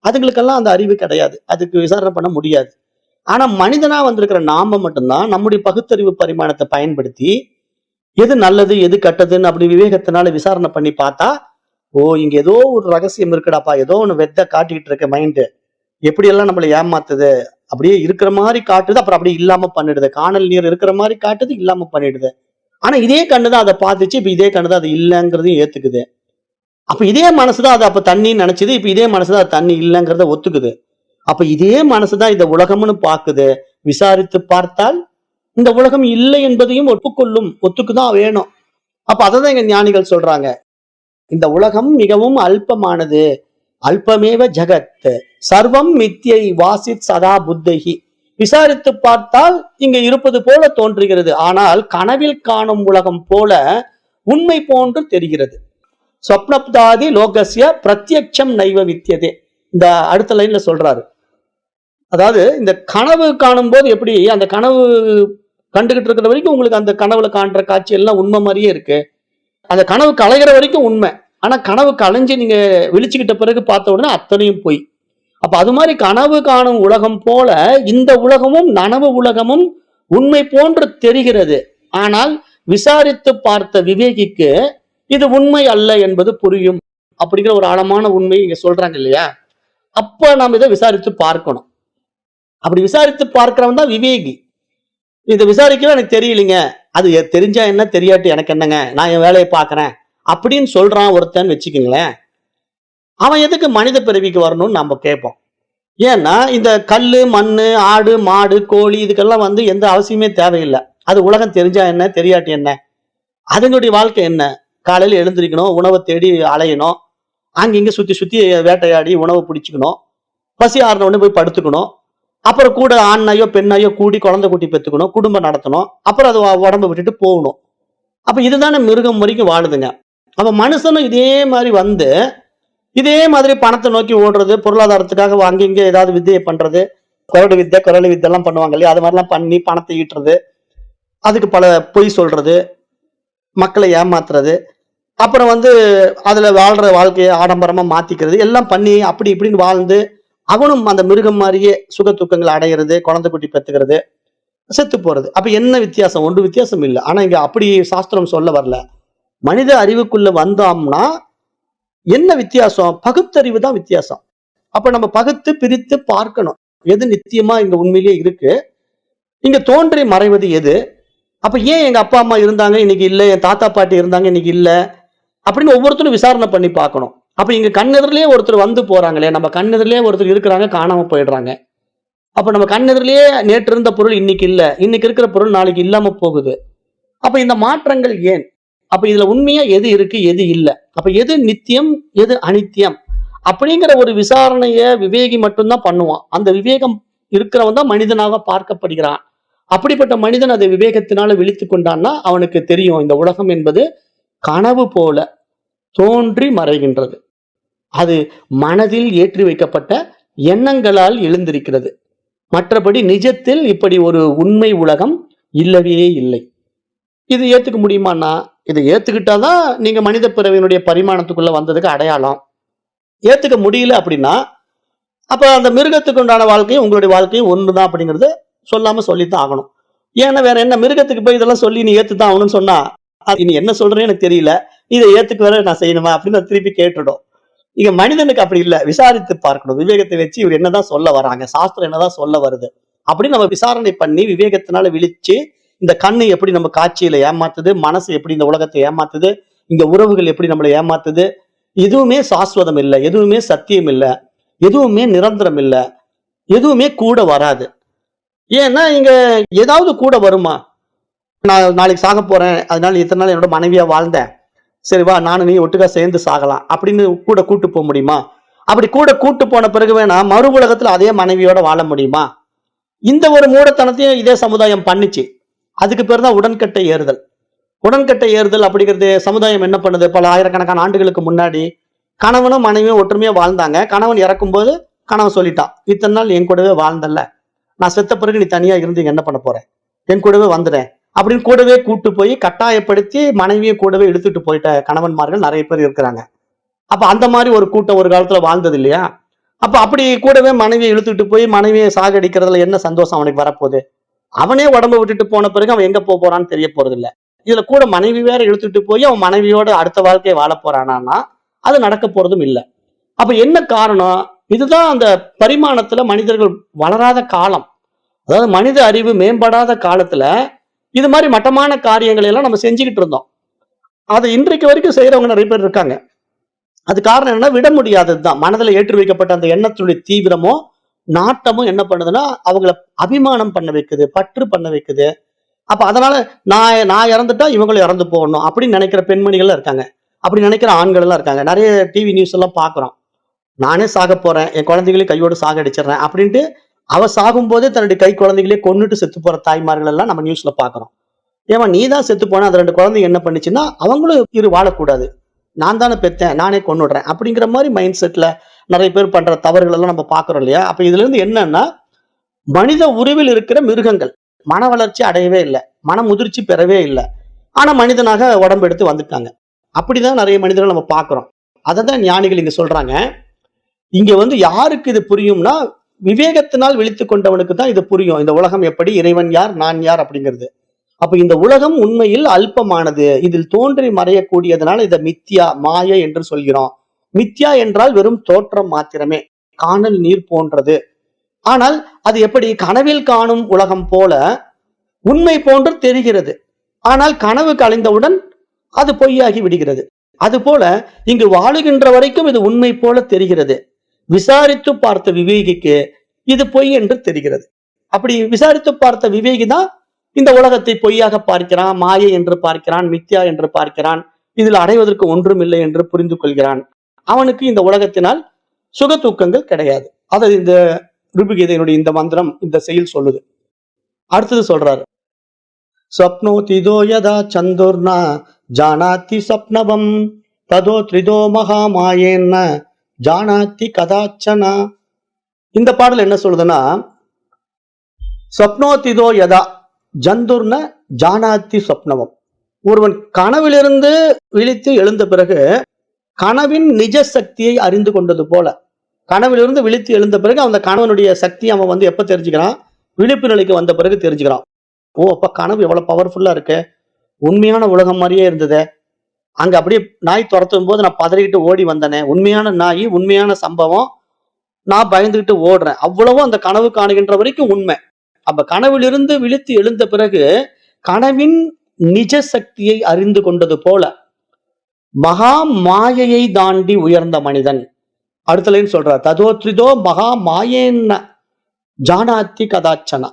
அதுங்களுக்கெல்லாம் அந்த அறிவு கிடையாது. அதுக்கு விசாரணை பண்ண முடியாது. ஆனா மனிதனா வந்திருக்கிற நாம மட்டும்தான் நம்முடைய பகுத்தறிவு பரிமாணத்தை பயன்படுத்தி எது நல்லது எது கெட்டதுன்னு அப்படி விவேகத்தினால விசாரணை பண்ணி பார்த்தா, ஓ இங்க ஏதோ ஒரு ரகசியம் இருக்குடாப்பா, ஏதோ ஒண்ணு வெத்த காட்டிக்கிட்டு இருக்க மைண்டு, எப்படி எல்லாம் நம்மளை ஏமாத்துது, அப்படியே இருக்கிற மாதிரி காட்டுது, அப்புறம் அப்படியே இல்லாம பண்ணிடுது. காணல் நீர் இருக்கிற மாதிரி காட்டுது, இல்லாம பண்ணிடுது. ஆனா இதே கண்ணுதான் அதை பார்த்துச்சு, இப்ப இதே கண்ணுதான் அது இல்லைங்கிறதையும் ஏத்துக்குது. அப்ப இதே மனசுதான் அது அப்ப தண்ணின்னு நினைச்சது, இப்ப இதே மனசுதான் அது தண்ணி இல்லைங்கிறத ஒத்துக்குது. அப்ப இதே மனசுதான் இந்த உலகம்னு பாக்குது. விசாரித்து பார்த்தால் இந்த உலகம் இல்லை என்பதையும் ஒப்புக்கொள்ளும். ஒத்துக்குதான் வேணும். அப்ப அததான் எங்க ஞானிகள் சொல்றாங்க. இந்த உலகம் மிகவும் அல்பமானது. அல்பமேவ ஜகத் சர்வம் மித்யை வாசித் சதா புத்தைஹி. விசாரித்து பார்த்தால் இங்க இருப்பது போல தோன்றுகிறது, ஆனால் கனவில் காணும் உலகம் போல உண்மை போன்று தெரிகிறது. ஸ்வப்னப்தாதி லோகஸ்ய பிரத்யட்சம் நைவ வித்தியதே. இந்த அடுத்த லைன்ல சொல்றாரு. அதாவது இந்த கனவு காணும் போது எப்படி அந்த கனவு கண்டுகிட்டு இருக்கிற வரைக்கும் உங்களுக்கு அந்த கனவுல காண்ற காட்சி எல்லாம் உண்மை மாதிரியே இருக்கு. அந்த கனவு கலைகிற வரைக்கும் உண்மை. ஆனா கனவு கலைஞ்சு நீங்க விழிச்சுக்கிட்ட பிறகு பார்த்த உடனே அத்தனையும் போய். அப்ப அது மாதிரி கனவு காணும் உலகம் போல இந்த உலகமும் நனவு உலகமும் உண்மை போன்று தெரிகிறது. ஆனால் விசாரித்து பார்த்த விவேகிக்கு இது உண்மை அல்ல என்பது புரியும். அப்படிங்கிற ஒரு ஆழமான உண்மை இங்க சொல்றாங்க இல்லையா? அப்ப நாம் இதை விசாரித்து பார்க்கணும். அப்படி விசாரித்து பார்க்கிறவன் தான் விவேகி. இதை விசாரிக்கவே எனக்கு தெரியலைங்க, அது தெரிஞ்சா என்ன தெரியாட்டி எனக்கு என்னங்க, நான் என் வேலையை பார்க்கறேன் அப்படின்னு சொல்றான் ஒருத்தன் வச்சுக்கோங்களேன். அவன் எதுக்கு மனித பிறவிக்கு வரணும்னு நம்ம கேட்போம். ஏன்னா இந்த கல்லு மண்ணு ஆடு மாடு கோழி இதுக்கெல்லாம் எந்த அவசியமே தேவையில்லை. அது உலகம் தெரிஞ்சா என்ன தெரியாட்டி என்ன, அதனுடைய வாழ்க்கை என்ன? காலையில எழுந்திருக்கணும், உணவை தேடி அலையணும், அங்கிங்க சுத்தி சுத்தி வேட்டையாடி உணவை பிடிச்சிக்கணும், பசி ஆறின உடனே போய் படுத்துக்கணும், அப்புறம் கூட ஆண்ணையோ பெண்ணையோ கூடி குழந்தை குட்டி பெற்றுக்கணும், குடும்பம் நடத்தணும், அப்புறம் அது உடம்பை விட்டுட்டு போகணும். அப்ப இதுதானே மிருகம் வரைக்கும் வாழுதுங்க. அப்ப மனுஷனும் இதே மாதிரி இதே மாதிரி பணத்தை நோக்கி ஓடுறது, பொருளாதாரத்துக்காக அங்கிங்க ஏதாவது வித்தையை பண்றது, குரடு வித்தை குரலு வித்தை எல்லாம் பண்ணுவாங்க இல்லையா, அது மாதிரிலாம் பண்ணி பணத்தை ஈட்டுறது, அதுக்கு பல பொய் சொல்றது, மக்களை ஏமாத்துறது, அப்புறம் அதுல வாழ்ற வாழ்க்கையை ஆடம்பரமா மாத்திக்கிறது எல்லாம் பண்ணி அப்படி இப்படின்னு வாழ்ந்து அவனும் அந்த மிருகம் மாதிரியே சுக துக்கங்களை அடையிறது, குழந்தை குட்டி பெத்துக்கிறது, செத்து போறது. அப்ப என்ன வித்தியாசம்? ஒன்று வித்தியாசம் இல்லை. ஆனா இங்க அப்படி சாஸ்திரம் சொல்ல வரல. மனித அறிவுக்குள்ள வந்தோம்னா என்ன வித்தியாசம்? பகுத்தறிவு தான் வித்தியாசம். அப்ப நம்ம பகுத்து பிரித்து பார்க்கணும், எது நித்தியமா இங்க உண்மையிலேயே இருக்கு, இங்க தோன்றி மறைவது எது. அப்ப ஏன் எங்க அப்பா அம்மா இருந்தாங்க இன்னைக்கு இல்ல, என் தாத்தா பாட்டி இருந்தாங்க இன்னைக்கு இல்ல அப்படின்னு ஒவ்வொருத்தரும் விசாரணை பண்ணி பார்க்கணும். அப்ப இங்க கண்ணெதிரிலேயே ஒருத்தர் போறாங்களே, நம்ம கண்ணெதிரிலேயே ஒருத்தர் இருக்கிறாங்க, காணாம போயிடுறாங்க. அப்ப நம்ம கண்ணெதிரிலேயே நேற்று இருந்த பொருள் இன்னைக்கு இல்ல, இன்னைக்கு இருக்கிற பொருள் நாளைக்கு இல்லாம போகுது. அப்ப இந்த மாற்றங்கள் ஏன்? அப்ப இதுல உண்மையா எது இருக்கு எது இல்ல, அப்ப எது நித்தியம் எது அனித்தியம் அப்படிங்கிற ஒரு விசாரணைய விவேகி மட்டும்தான் பண்ணுவான். அந்த விவேகம் இருக்கிறவன் தான் மனிதனாக பார்க்கப்படுகிறான். அப்படிப்பட்ட மனிதன் அதை விவேகத்தினால விழித்து கொண்டான்னா அவனுக்கு தெரியும் இந்த உலகம் என்பது கனவு போல தோன்றி மறைகின்றது. அது மனதில் ஏற்றி வைக்கப்பட்ட எண்ணங்களால் எழுந்திருக்கிறது. மற்றபடி நிஜத்தில் இப்படி ஒரு உண்மை உலகம் இல்லவே இல்லை. இது ஏத்துக்க முடியுமான்னா, இதை ஏத்துக்கிட்டாதான் நீங்க மனித பிறவியினுடைய பரிமாணத்துக்குள்ள வந்ததுக்கு அடையாளம். ஏத்துக்க முடியல அப்படின்னா அப்ப அந்த மிருகத்துக்கு உண்டான வாழ்க்கையும் உங்களுடைய வாழ்க்கையும் ஒண்ணுதான் அப்படிங்கிறது சொல்லாம சொல்லித்தான் ஆகணும். ஏன்னா வேற என்ன, மிருகத்துக்கு போய் இதெல்லாம் சொல்லி நீ ஏத்துதான் ஆகணும்னு சொன்னா நீ என்ன சொல்றேன்னு எனக்கு தெரியல, இதை ஏத்துக்கு வேற நான் செய்யணுமா அப்படின்னு திருப்பி கேட்டுடும். இங்க மனிதனுக்கு அப்படி இல்லை, விசாரித்து பார்க்கணும். விவேகத்தை வச்சு இவர் என்னதான் சொல்ல வராங்க, சாஸ்திரம் என்னதான் சொல்ல வருது அப்படின்னு நம்ம விசாரணை பண்ணி விவேகத்தினால விழிச்சு, இந்த கண்ணு எப்படி நம்ம காட்சியில ஏமாத்துது, மனசு எப்படி இந்த உலகத்தை ஏமாத்துது, இங்க உறவுகள் எப்படி நம்மளை ஏமாத்துது, எதுவுமே சாஸ்வதம் இல்லை, எதுவுமே சத்தியம் இல்லை, எதுவுமே நிரந்தரம் இல்லை, எதுவுமே கூட வராது. ஏன்னா இங்க ஏதாவது கூட வருமா? நான் நாளைக்கு சாக போறேன், அதனால இத்தனை நாள் என்னோட மனைவியா வாழ்ந்தேன், சரி வா நானும் நீ ஒட்டுக்கா சேர்ந்து சாகலாம் அப்படின்னு கூட கூட்டு போக முடியுமா? அப்படி கூட கூட்டு போன பிறகு வேணா மறு உலகத்துல அதே மனைவியோட வாழ முடியுமா? இந்த ஒரு மூடத்தனத்தையும் இதே சமுதாயம் பண்ணிச்சு. அதுக்கு பேர் தான் உடன்கட்டை ஏறுதல். உடன்கட்டை ஏறுதல் அப்படிங்கிறது சமுதாயம் என்ன பண்ணுது? பல ஆயிரக்கணக்கான ஆண்டுகளுக்கு முன்னாடி கணவனும் மனைவியும் ஒற்றுமையா வாழ்ந்தாங்க. கணவன் இறக்கும் போது கணவன் சொல்லிட்டான், இத்தனை நாள் என் கூடவே வாழ்ந்தல்ல, நான் செத்த பிறகு நீ தனியா இருந்து என்ன பண்ண போற, என் கூடவே வந்துடுறேன் அப்படின்னு கூடவே கூட்டு போய் கட்டாயப்படுத்தி மனைவியை கூடவே இழுத்துட்டு போயிட்ட கணவன்மார்கள் நிறைய பேர் இருக்கிறாங்க. அப்ப அந்த மாதிரி ஒரு கூட்டம் ஒரு காலத்துல வாழ்ந்தது இல்லையா? அப்ப அப்படி கூடவே மனைவியை இழுத்துட்டு போய் மனைவியை சாகடிக்கிறதுல என்ன சந்தோஷம் அவனுக்கு வரப்போகுது? அவனே உடம்பு விட்டுட்டு போன பிறகு அவன் எங்க போறான்னு தெரிய போறது இல்ல. இதுல கூட மனைவி வேற இழுத்துட்டு போய் அவன் மனைவியோட அடுத்த வாழ்க்கையை வாழ போறானா? அது நடக்க போறதும் இல்லை. அப்ப என்ன காரணம்? இதுதான் அந்த பரிமாணத்துல மனிதர்கள் வளராத காலம். அதாவது மனித அறிவு மேம்படாத காலத்துல இது மாதிரி மட்டமான காரியங்களை எல்லாம் நம்ம செஞ்சுக்கிட்டு இருந்தோம். அதை இன்றைக்கு வரைக்கும் செய்யறவங்க நிறைய பேர் இருக்காங்க. அது காரணம் என்னன்னா, விட முடியாததுதான். மனதில் ஏற்றி வைக்கப்பட்ட அந்த எண்ணத்துடைய தீவிரமோ நாட்டமும் என்ன பண்ணுதுன்னா அவங்கள அபிமானம் பண்ண வைக்குது, பற்று பண்ண வைக்குது. அப்ப அதனால நான் இறந்துட்டா இவங்களும் இறந்து போகணும் அப்படின்னு நினைக்கிற பெண்மணிகள் இருக்காங்க, அப்படி நினைக்கிற ஆண்கள் எல்லாம் இருக்காங்க. நிறைய டிவி நியூஸ் எல்லாம் பாக்குறோம். நானே சாக போறேன், என் குழந்தைகளையும் கையோடு சாகடிச்சிடுறேன் அப்படின்ட்டு அவ சாகும்போதே தன்னுடைய கை குழந்தைகளே கொன்னுட்டு செத்து போற தாய்மார்கள் எல்லாம் நம்ம நியூஸ்ல பாக்குறோம். ஏமா நீ தான் செத்து போனா அந்த 2 குழந்தைங்க என்ன பண்ணுச்சுன்னா, அவங்களும் வாழக்கூடாது. நான் தானே பெத்தேன், நானே கொன்னுடுறேன் அப்படிங்கிற மாதிரி மைண்ட் செட்ல நிறைய பேர் பண்ற தவறுகள் எல்லாம் நம்ம பாக்குறோம் இல்லையா? அப்ப இதுல இருந்து என்னன்னா, மனித உருவில் இருக்கிற மிருகங்கள் மன வளர்ச்சி அடையவே இல்லை, மன முதிர்ச்சி பெறவே இல்லை. ஆனா மனிதனாக உடம்பு எடுத்து வந்துட்டாங்க. அப்படிதான் நிறைய மனிதர்கள் நம்ம பாக்குறோம். அததான் ஞானிகள் இங்க சொல்றாங்க. இங்க வந்து யாருக்கு இது புரியும்னா, விவேகத்தினால் விழித்துக் கொண்டவனுக்கு தான் இது புரியும். இந்த உலகம் எப்படி, இறைவன் யார், நான் யார் அப்படிங்கிறது. அப்ப இந்த உலகம் உண்மையில் அல்பமானது, இதில் தோன்றி மறையக்கூடியதனால இதை மித்யா, மாயை என்று சொல்கிறோம். மித்யா என்றால் வெறும் தோற்றம் மாத்திரமே, காணல் நீர் போன்றது. ஆனால் அது எப்படி கனவில் காணும் உலகம் போல உண்மை போன்று தெரிகிறது. ஆனால் கனவு கலைந்தவுடன் அது பொய்யாகி விடுகிறது. அதுபோல இங்கு வாழுகின்ற வரைக்கும் இது உண்மை போல தெரிகிறது. விசாரித்து பார்த்த விவேகிக்கு இது பொய் என்று தெரிகிறது. அப்படி விசாரித்து பார்த்த விவேகி தான் இந்த உலகத்தை பொய்யாக பார்க்கிறான், மாயை என்று பார்க்கிறான், மித்யா என்று பார்க்கிறான், இதில் அடைவதற்கு ஒன்றும் இல்லை என்று புரிந்து கொள்கிறான். அவனுக்கு இந்த உலகத்தினால் சுக தூக்கங்கள் கிடையாது. அதை இந்த ருபுகீதையினுடைய இந்த மந்திரம், இந்த செயல் சொல்லுது. அடுத்தது சொல்றாரு, ஸ்வப்னோதிதோ யதா சந்துர்னா ஜானாதி ஸ்வப்னவம் ததோ த்ரிதோ மகாமாயேன்ன ஜானாதி கதாச்சனா. இந்த பாடல் என்ன சொல்லுதுன்னா, ஸ்வப்னோதிதோ யதா ஜந்துர்ன ஜானாதி ஸ்வப்னவம். ஒருவன் கனவிலிருந்து விழித்து எழுந்த பிறகு கனவின் நிஜ சக்தியை அறிந்து கொண்டது போல, கனவிலிருந்து விழித்து எழுந்த பிறகு அந்த கணவனுடைய சக்தி அவன் வந்து எப்ப தெரிஞ்சுக்கிறான், விழிப்பு நிலைக்கு வந்த பிறகு தெரிஞ்சுக்கிறான். ஓ, அப்ப கனவு எவ்வளவு பவர்ஃபுல்லா இருக்கு, உண்மையான உலகம் மாதிரியே இருந்தது. அங்க அப்படியே நாய் துரத்தும் போது நான் பதறிக்கிட்டு ஓடி வந்தனே, உண்மையான நாய், உண்மையான சம்பவம், நான் பயந்துகிட்டு ஓடுறேன், அவ்வளவும் அந்த கனவு காணுகின்ற வரைக்கும் உண்மை. அப்ப கனவிலிருந்து விழித்து எழுந்த பிறகு கனவின் நிஜ சக்தியை அறிந்து கொண்டது போல மகா மாயையை தாண்டி உயர்ந்த மனிதன். அடுத்த லைன் சொல்றார், ததோத்ரிதோ மகா மாயேன்ன ஜானாத்தி கதாச்சனா.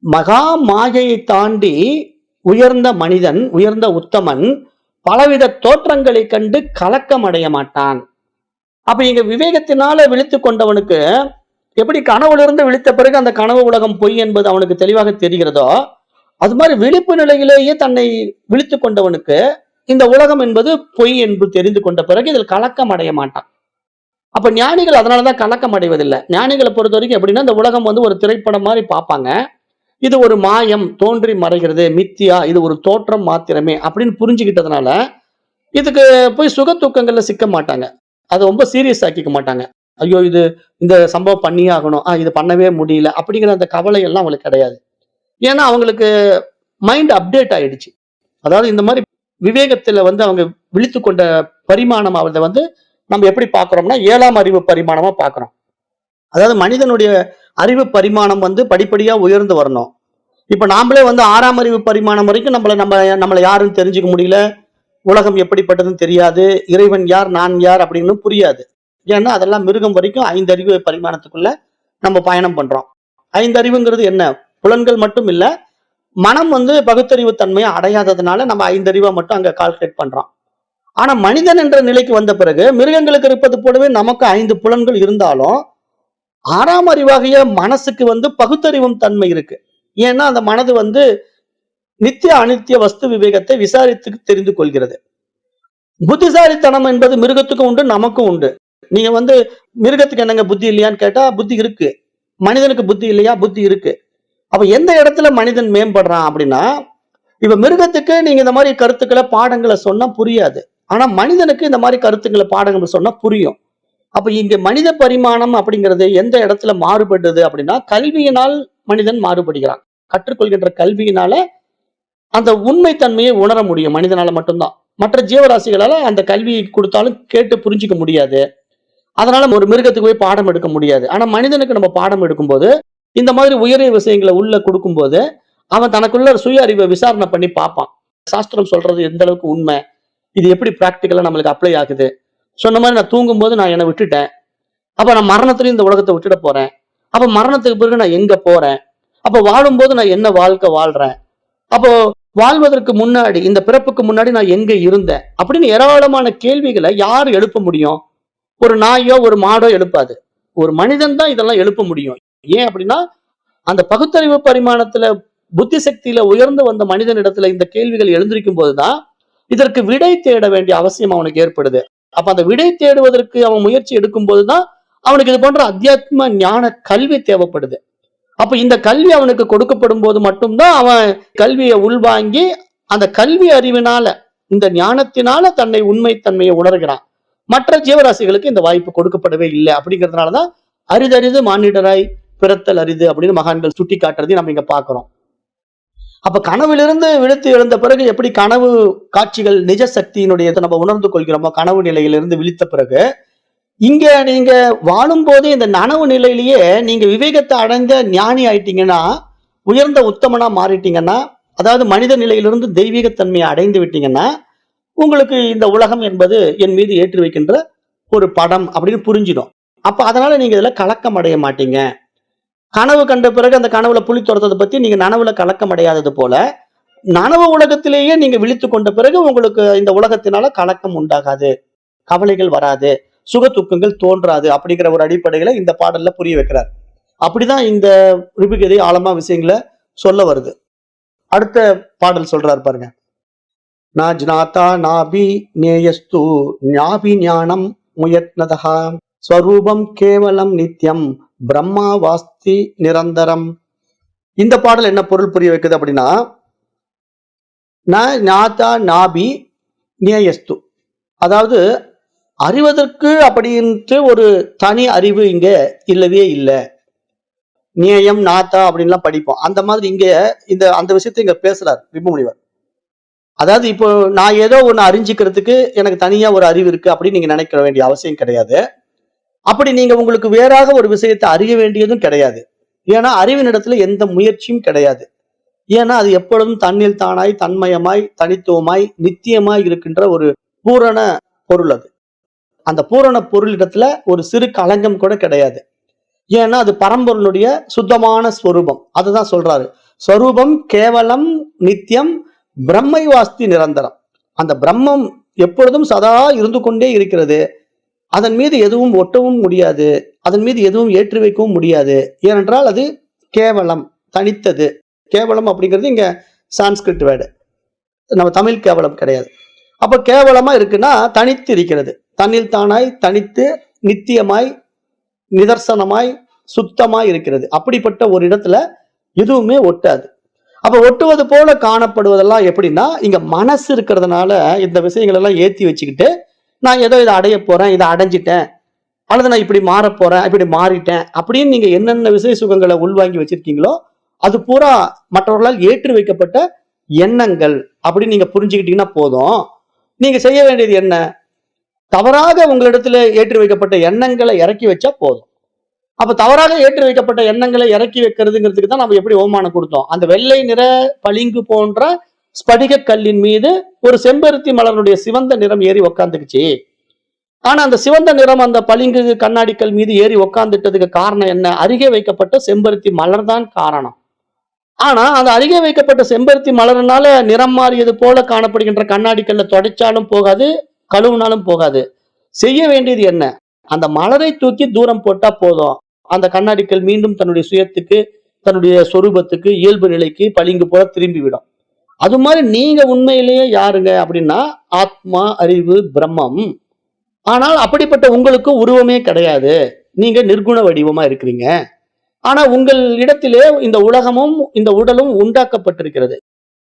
மகா மாயையை தாண்டி உயர்ந்த மனிதன், உயர்ந்த உத்தமன் பலவித தோற்றங்களை கண்டு கலக்கம் அடைய மாட்டான். அப்ப இங்க விவேகத்தினால விழித்து கொண்டவனுக்கு எப்படி கனவுலிருந்து விழித்த பிறகு அந்த கனவு உலகம் பொய் என்பது அவனுக்கு தெளிவாக தெரிகிறதோ, அது மாதிரி விழிப்பு நிலையிலேயே தன்னை விழித்து கொண்டவனுக்கு இந்த உலகம் என்பது பொய் என்று தெரிந்து கொண்ட பிறகு இதில் கலக்கம் அடைய மாட்டான். அப்ப ஞானிகள் அதனாலதான் கலக்கம் அடைவதில்லை. ஞானிகளை பொறுத்த வரைக்கும் எப்படின்னா, இந்த உலகம் வந்து ஒரு திரைப்படம் மாதிரி பார்ப்பாங்க. இது ஒரு மாயம், தோன்றி மறைகிறது, மித்தியா, இது ஒரு தோற்றம் மாத்திரமே அப்படின்னு புரிஞ்சுக்கிட்டதுனால இதுக்கு போய் சுக தூக்கங்கள்ல சிக்க மாட்டாங்க. அதை ரொம்ப சீரியஸ் ஆக்கிக்க மாட்டாங்க. ஐயோ இது இந்த சம்பவம் பண்ணியே ஆகணும், இது பண்ணவே முடியல அப்படிங்கிற அந்த கவலை எல்லாம் அவங்களுக்கு கிடையாது. ஏன்னா அவங்களுக்கு மைண்ட் அப்டேட் ஆயிடுச்சு. அதாவது இந்த மாதிரி விவேகத்துல வந்து அவங்க விழித்து கொண்ட பரிமாணம் அவரை வந்து நம்ம எப்படி பார்க்கிறோம்னா 7ஆம் அறிவு பரிமாணமா பார்க்கிறோம். அதாவது மனிதனுடைய அறிவு பரிமாணம் வந்து படிப்படியா உயர்ந்து வரணும். இப்ப நாமளே வந்து 6ஆம் அறிவு பரிமாணம் வரைக்கும் நம்மளை யாருன்னு தெரிஞ்சுக்க முடியல, உலகம் எப்படிப்பட்டதுன்னு தெரியாது, இறைவன் யார், நான் யார் அப்படின்னு புரியாது. ஏன்னா அதெல்லாம் மிருகம் வரைக்கும் 5 அறிவு பரிமாணத்துக்குள்ள நம்ம பயணம் பண்றோம். 5 அறிவுங்கிறது என்ன, புலன்கள் மட்டும் இல்ல, மனம் வந்து பகுத்தறிவு தன்மையை அடையாததுனால நம்ம 5 அறிவை மட்டும் அங்க கால்குலேட் பண்றோம். ஆனா மனிதன் என்ற நிலைக்கு வந்த பிறகு மிருகங்களுக்கு இருப்பது போலவே நமக்கு 5 புலன்கள் இருந்தாலும் 6ஆம் அறிவாகிய மனசுக்கு வந்து பகுத்தறிவும் தன்மை இருக்கு. ஏன்னா அந்த மனது வந்து நித்திய அனித்திய வஸ்து விவேகத்தை விசாரித்து தெரிந்து கொள்கிறது. புத்திசாலித்தனம் என்பது மிருகத்துக்கும் உண்டு, நமக்கும் உண்டு. நீங்க வந்து மிருகத்துக்கு என்னங்க புத்தி இல்லையான்னு கேட்டா புத்தி இருக்கு. மனிதனுக்கு புத்தி இல்லையா? புத்தி இருக்கு. அப்ப எந்த இடத்துல மனிதன் மேம்படுறான் அப்படின்னா, இப்ப மிருகத்துக்கு நீங்க இந்த மாதிரி கருத்துக்களை பாடங்களை சொன்னா புரியாது. ஆனா மனிதனுக்கு இந்த மாதிரி கருத்துக்களை பாடங்கள் சொன்னா புரியும். அப்ப இங்க மனித பரிமாணம் அப்படிங்கிறது எந்த இடத்துல மாறுபடுது அப்படின்னா, கல்வியினால் மனிதன் மாறுபடுகிறான். கற்றுக்கொள்கின்ற கல்வியினால அந்த உண்மை தன்மையை உணர முடியும் மனிதனால மட்டும்தான். மற்ற ஜீவராசிகளால அந்த கல்வி கொடுத்தாலும் கேட்டு புரிஞ்சுக்க முடியாது. அதனால ஒரு மிருகத்துக்கு போய் பாடம் எடுக்க முடியாது. ஆனா மனிதனுக்கு நம்ம பாடம் எடுக்கும்போது இந்த மாதிரி உயரிய விஷயங்களை உள்ள கொடுக்கும்போது அவன் தனக்குள்ள சுய அறிவை விசாரணை பண்ணி பார்ப்பான். சாஸ்திரம் சொல்றது எந்த அளவுக்கு உண்மை, இது எப்படி பிராக்டிக்கலா நம்மளுக்கு அப்ளை ஆகுது. சொன்ன மாதிரி நான் தூங்கும் போது நான் என்னை விட்டுட்டேன், அப்ப நான் மரணத்திலையும் இந்த உலகத்தை விட்டுட போறேன், அப்ப மரணத்துக்கு பிறகு நான் எங்க போறேன், அப்ப வாழும்போது நான் என்ன வாழ்க்கை வாழ்றேன், அப்போ வாழ்வதற்கு முன்னாடி இந்த பிறப்புக்கு முன்னாடி நான் எங்க இருந்தேன் அப்படின்னு ஏராளமான கேள்விகளை யார் எழுப்ப முடியும்? ஒரு நாயோ ஒரு மாடோ எழுப்பாது. ஒரு மனிதன் தான் இதெல்லாம் எழுப்ப முடியும். ஏன் அப்படின்னா அந்த பகுத்தறிவு பரிமாணத்துல புத்தி சக்தியில உயர்ந்து வந்த மனிதனிடத்துல இந்த கேள்விகள் எழுந்திருக்கும் போதுதான் இதற்கு விடை தேட வேண்டிய அவசியம் அவனுக்கு ஏற்படுது. அப்ப அந்த விடை தேடுவதற்கு அவன் முயற்சி எடுக்கும் போதுதான் அவனுக்கு இது போன்ற அத்தியாத்ம ஞான கல்வி தேவைப்படுது. அப்ப இந்த கல்வி அவனுக்கு கொடுக்கப்படும் போது மட்டும்தான் அவன் கல்வியை உள்வாங்கி அந்த கல்வி அறிவினால இந்த ஞானத்தினால தன்னை உண்மை தன்மையை உணர்கிறான். மற்ற ஜீவராசிகளுக்கு இந்த வாய்ப்பு கொடுக்கப்படவே இல்லை. அப்படிங்கிறதுனாலதான் அரிதறிது மானிடராய் பிறத்தல் அரிது அப்படின்னு மகான்கள் சுட்டி காட்டுறதையும் நம்ம இங்க பாக்குறோம். அப்ப கனவிலிருந்து விழித்து எழுந்த பிறகு எப்படி கனவு காட்சிகள் நிஜ சக்தியினுடைய நம்ம உணர்ந்து கொள்கிறோமோ, கனவு நிலையிலிருந்து விழித்த பிறகு இங்க நீங்க வாழும் போதே இந்த நனவு நிலையிலேயே நீங்க விவேகத்தை அடைந்த ஞானி ஆயிட்டீங்கன்னா, உயர்ந்த உத்தமனா மாறிட்டீங்கன்னா, அதாவது மனித நிலையிலிருந்து தெய்வீகத்தன்மையை அடைந்து விட்டீங்கன்னா, உங்களுக்கு இந்த உலகம் என்பது என் மீது ஏற்றி வைக்கின்ற ஒரு படம் அப்படின்னு புரிஞ்சிடும். அப்ப அதனால நீங்க இதுல கலக்கம் அடைய மாட்டீங்க. கனவு கண்ட பிறகு அந்த கனவுல புலி துரத்ததை பத்தி நீங்க நனவுல கலக்கம் அடையாதது போல, நனவு உலகத்திலேயே நீங்க விழித்து கொண்ட பிறகு உங்களுக்கு இந்த உலகத்தினால கலக்கம் உண்டாகாது, கவலைகள் வராது, சுக துக்கங்கள் தோன்றாது அப்படிங்கிற ஒரு அடிப்படையில இந்த பாடல்ல புரிய வைக்கிறார். அப்படிதான் இந்த ரிபுகதை ஆழமா விஷயங்களை சொல்ல வருது. அடுத்த பாடல் சொல்றாரு பாருங்க. நாஜ்நாதா நாபி நேயஸ்து ஞாபி ஞானம் முயத்னதா ஸ்வரூபம் கேவலம் நித்யம் பிரம்மா வாஸ்தி நிரந்தரம். இந்த பாடல் என்ன பொருள் புரிய வைக்குது அப்படின்னா, ஞாதா நாபி நேயஸ்து, அதாவது அறிவதற்கு அப்படின்ட்டு ஒரு தனி அறிவு இங்க இல்லவே இல்லை. நியாயம் நாத்தா அப்படின்லாம் படிப்போம். அந்த மாதிரி இங்க அந்த விஷயத்தை இங்க பேசுறார் ரிபுமுனிவர். அதாவது இப்போ நான் ஏதோ ஒண்ணு அறிஞ்சுக்கிறதுக்கு எனக்கு தனியா ஒரு அறிவு இருக்கு அப்படின்னு நீங்க நினைக்க வேண்டிய அவசியம் கிடையாது. அப்படி நீங்க உங்களுக்கு வேறாக ஒரு விஷயத்தை அறிய வேண்டியதும் கிடையாது. ஏன்னா அறிவினிடத்துல எந்த முயற்சியும் கிடையாது. ஏன்னா அது எப்பொழுதும் தன்னில் தானாய் தன்மயமாய் தனித்துவமாய் நித்தியமாய் இருக்கின்ற ஒரு பூரண பொருள். அது அந்த பூரண பொருளிடத்துல ஒரு சிறு களங்கம் கூட கிடையாது. ஏன்னா அது பரம்பொருளுடைய சுத்தமான ஸ்வரூபம். அதுதான் சொல்றாரு. ஸ்வரூபம் கேவலம் நித்தியம் பிரம்மை வாஸ்தி நிரந்தரம். அந்த பிரம்மம் எப்பொழுதும் சதா இருந்து கொண்டே இருக்கிறது. அதன் மீது எதுவும் ஒட்டவும் முடியாது, அதன் மீது எதுவும் ஏற்றி வைக்கவும் முடியாது. ஏனென்றால் அது கேவலம், தனித்தது. கேவலம் அப்படிங்கிறது இங்க சான்ஸ்கிரிட் வேர்டு, நம்ம தமிழ் கேவலம் கிடையாது. அப்ப கேவலமா இருக்குன்னா தனித்து இருக்கிறது, தன்னில் தானாய் தனித்து நித்தியமாய் நிதர்சனமாய் சுத்தமாய் இருக்கிறது. அப்படிப்பட்ட ஒரு இடத்துல எதுவுமே ஒட்டாது. அப்ப ஒட்டுவது போல காணப்படுவதெல்லாம் எப்படின்னா, இங்க மனசு இருக்கிறதுனால இந்த விஷயங்கள் எல்லாம் ஏத்தி வச்சுக்கிட்டு நான் ஏதோ இதை அடைய போறேன், இதை அடைஞ்சிட்டேன், அல்லது நான் இப்படி மாற போறேன், இப்படி மாறிட்டேன் அப்படின்னு நீங்க என்னென்ன விசை சுகங்களை உள்வாங்கி வச்சிருக்கீங்களோ அது பூரா மற்றவர்களால் ஏற்றி வைக்கப்பட்ட எண்ணங்கள் அப்படின்னு நீங்க புரிஞ்சுக்கிட்டீங்கன்னா போதும். நீங்க செய்ய வேண்டியது என்ன? தவறாக உங்களிடத்துல ஏற்றி வைக்கப்பட்ட எண்ணங்களை இறக்கி வச்சா போதும். அப்ப தவறாக ஏற்றி வைக்கப்பட்ட எண்ணங்களை இறக்கி வைக்கிறதுங்கிறதுக்கு தான் நம்ம எப்படி ஓமானம் கொடுத்தோம். அந்த வெள்ளை நிற பளிங்கு போன்ற ஸ்படிக கல்லின் மீது ஒரு செம்பருத்தி மலருடைய சிவந்த நிறம் ஏறி உக்காந்துக்குச்சு. ஆனா அந்த சிவந்த நிறம் அந்த பளிங்கு கண்ணாடிக்கல் மீது ஏறி உக்காந்துட்டதுக்கு காரணம் என்ன? அருகே வைக்கப்பட்ட செம்பருத்தி மலர் தான் காரணம். ஆனா அந்த அருகே வைக்கப்பட்ட செம்பருத்தி மலர்னால நிறம் மாறியது போல காணப்படுகின்ற கண்ணாடிக்கல்ல தொடச்சாலும் போகாது, கழுவுனாலும் போகாது. செய்ய வேண்டியது என்ன? அந்த மலரை தூக்கி தூரம் போட்டா போதும். அந்த கண்ணாடிக்கல் மீண்டும் தன்னுடைய சுயத்துக்கு, தன்னுடைய சொரூபத்துக்கு, இயல்பு நிலைக்கு பளிங்கு போல திரும்பி விடும். அது மாதிரி நீங்க உண்மையிலேயே யாருங்க அப்படின்னா ஆத்மா, அறிவு, பிரம்மம். ஆனால் அப்படிப்பட்ட உங்களுக்கு உருவமே கிடையாது. நீங்க நிர்குண வடிவமா இருக்கிறீங்க. ஆனா உங்கள் இடத்திலே இந்த உலகமும் இந்த உடலும் உண்டாக்கப்பட்டிருக்கிறது.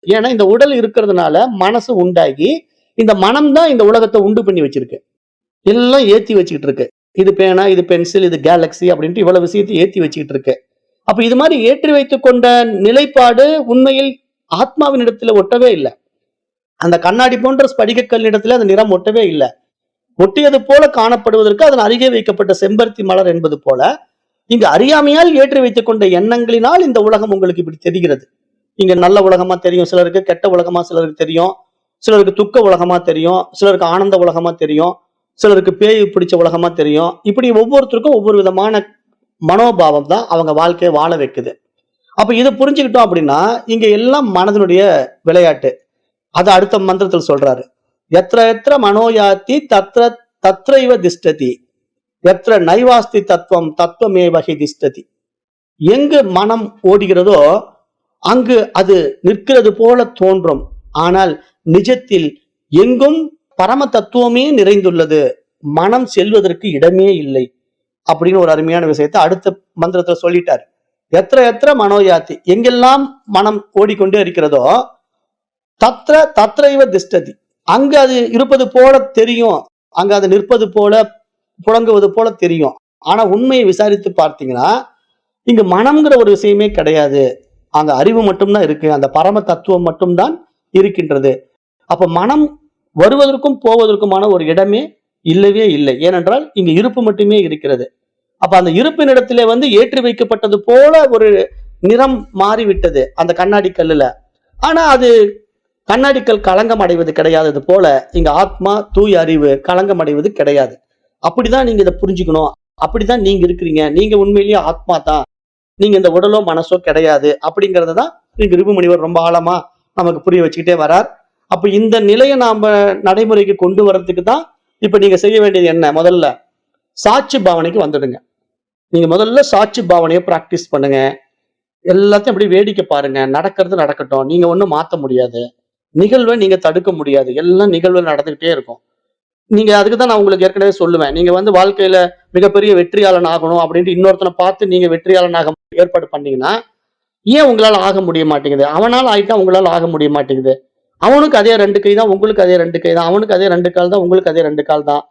ஏன்னா இந்த உடல் இருக்கிறதுனால மனசு உண்டாகி இந்த மனம் தான் இந்த உலகத்தை உண்டு பண்ணி வச்சிருக்கு. எல்லாம் ஏத்தி வச்சுக்கிட்டு இருக்கு. இது பேனா, இது பென்சில், இது கேலக்சி அப்படின்ட்டு இவ்வளவு விஷயத்தை ஏத்தி வச்சுக்கிட்டு இருக்கு. அப்ப இது மாதிரி ஏற்றி வைத்துக் கொண்ட நிலைப்பாடு உண்மையில் ஆத்மாவின் இடத்துல ஒட்டவே இல்லை. அந்த கண்ணாடி போன்ற ஸ்படிகக்கல் இடத்துல அந்த நிறம் ஒட்டவே இல்லை. ஒட்டியது போல காணப்படுவதற்கு அதன் அருகே வைக்கப்பட்ட செம்பருத்தி மலர் என்பது போல இங்க அறியாமையால் ஏற்றி வைத்துக் கொண்ட எண்ணங்களினால் இந்த உலகம் உங்களுக்கு இப்படி தெரிகிறது. இங்க நல்ல உலகமா தெரியும் சிலருக்கு, கெட்ட உலகமா சிலருக்கு தெரியும், சிலருக்கு துக்க உலகமா தெரியும், சிலருக்கு ஆனந்த உலகமா தெரியும், சிலருக்கு பேய் பிடிச்ச உலகமா தெரியும். இப்படி ஒவ்வொருத்தருக்கும் ஒவ்வொரு விதமான மனோபாவம் தான் அவங்க வாழ்க்கையை வாழ வைக்குது. அப்ப இது புரிஞ்சுக்கிட்டோம் அப்படின்னா இங்க எல்லாம் மனதனுடைய விளையாட்டு. அதை அடுத்த மந்திரத்தில் சொல்றாரு. எத்திர எத்திர மனோயாத்தி தத்ர தத்ரைவ திஷ்டதி எத்திர நைவாஸ்தி தத்துவம் தத்துவமே வகை திஷ்டதி. எங்கு மனம் ஓடுகிறதோ அங்கு அது நிற்கிறது போல தோன்றும். ஆனால் நிஜத்தில் எங்கும் பரம தத்துவமே நிறைந்துள்ளது. மனம் செல்வதற்கு இடமே இல்லை அப்படின்னு ஒரு அருமையான விஷயத்தை அடுத்த மந்திரத்துல சொல்லிட்டார். எத்திர எத்திர மனோயாத்தி, எங்கெல்லாம் மனம் ஓடிக்கொண்டே இருக்கிறதோ தத்ர தத்ரைவ திஷ்டதி, அங்கு அது இருப்பது போல தெரியும், அங்க அது நிற்பது போல புழங்குவது போல தெரியும். ஆனா உண்மையை விசாரித்து பார்த்தீங்கன்னா இங்கு மனம்ங்கிற ஒரு விஷயமே கிடையாது. அங்க அறிவு மட்டும்தான் இருக்கு, அந்த பரம தத்துவம் மட்டும்தான் இருக்கின்றது. அப்ப மனம் வருவதற்கும் போவதற்குமான ஒரு இடமே இல்லவே இல்லை. ஏனென்றால் இங்கு இருப்பு மட்டுமே இருக்கிறது. அப்ப அந்த இருப்பின் இடத்திலே ஏற்றி வைக்கப்பட்டது போல ஒரு நிறம் மாறிவிட்டது அந்த கண்ணாடி கல்லுல. ஆனா அது கண்ணாடி கல் களங்கம் அடைவது கிடையாதது போல இங்க ஆத்மா தூய அறிவு களங்கம் அடைவது கிடையாது. அப்படிதான் நீங்க இதை புரிஞ்சுக்கணும். அப்படிதான் நீங்க இருக்கிறீங்க. நீங்க உண்மையிலேயே ஆத்மா தான், நீங்க இந்த உடலோ மனசோ கிடையாது அப்படிங்கறதான் இங்க ரிபுமுனிவர் ரொம்ப ஆழமா நமக்கு புரிய வச்சுக்கிட்டே வரார். அப்ப இந்த நிலையை நாம நடைமுறைக்கு கொண்டு வர்றதுக்கு தான் இப்ப நீங்க செய்ய வேண்டியது என்ன, முதல்ல சாட்சி பாவனைக்கு வந்துடுங்க. நீங்க முதல்ல சாட்சி பாவனையை பிராக்டிஸ் பண்ணுங்க. எல்லாத்தையும் அப்படி வேடிக்கை பாருங்க. நடக்கிறது நடக்கட்டும், நீங்க ஒண்ணும் மாத்த முடியாது, நிகழ்வை நீங்க தடுக்க முடியாது, எல்லாம் நிகழ்வு நடந்துகிட்டே இருக்கும். நீங்க அதுக்கு தான் நான் உங்களுக்கு ஏற்கனவே சொல்லுவேன், நீங்க வாழ்க்கையில மிகப்பெரிய வெற்றியாளன் ஆகணும் அப்படின்ட்டு இன்னொருத்தனை பார்த்து நீங்க வெற்றியாளனாக ஏற்பாடு பண்ணீங்கன்னா ஏன் உங்களால ஆக முடிய மாட்டேங்குது? அவனால ஆயிட்டா உங்களால ஆக முடிய மாட்டேங்குது. அவனுக்கு அதே 2 கை தான், உங்களுக்கு அதே 2 கை தான், அவனுக்கு அதே 2 கால் தான், உங்களுக்கு அதே 2 கால் தான்,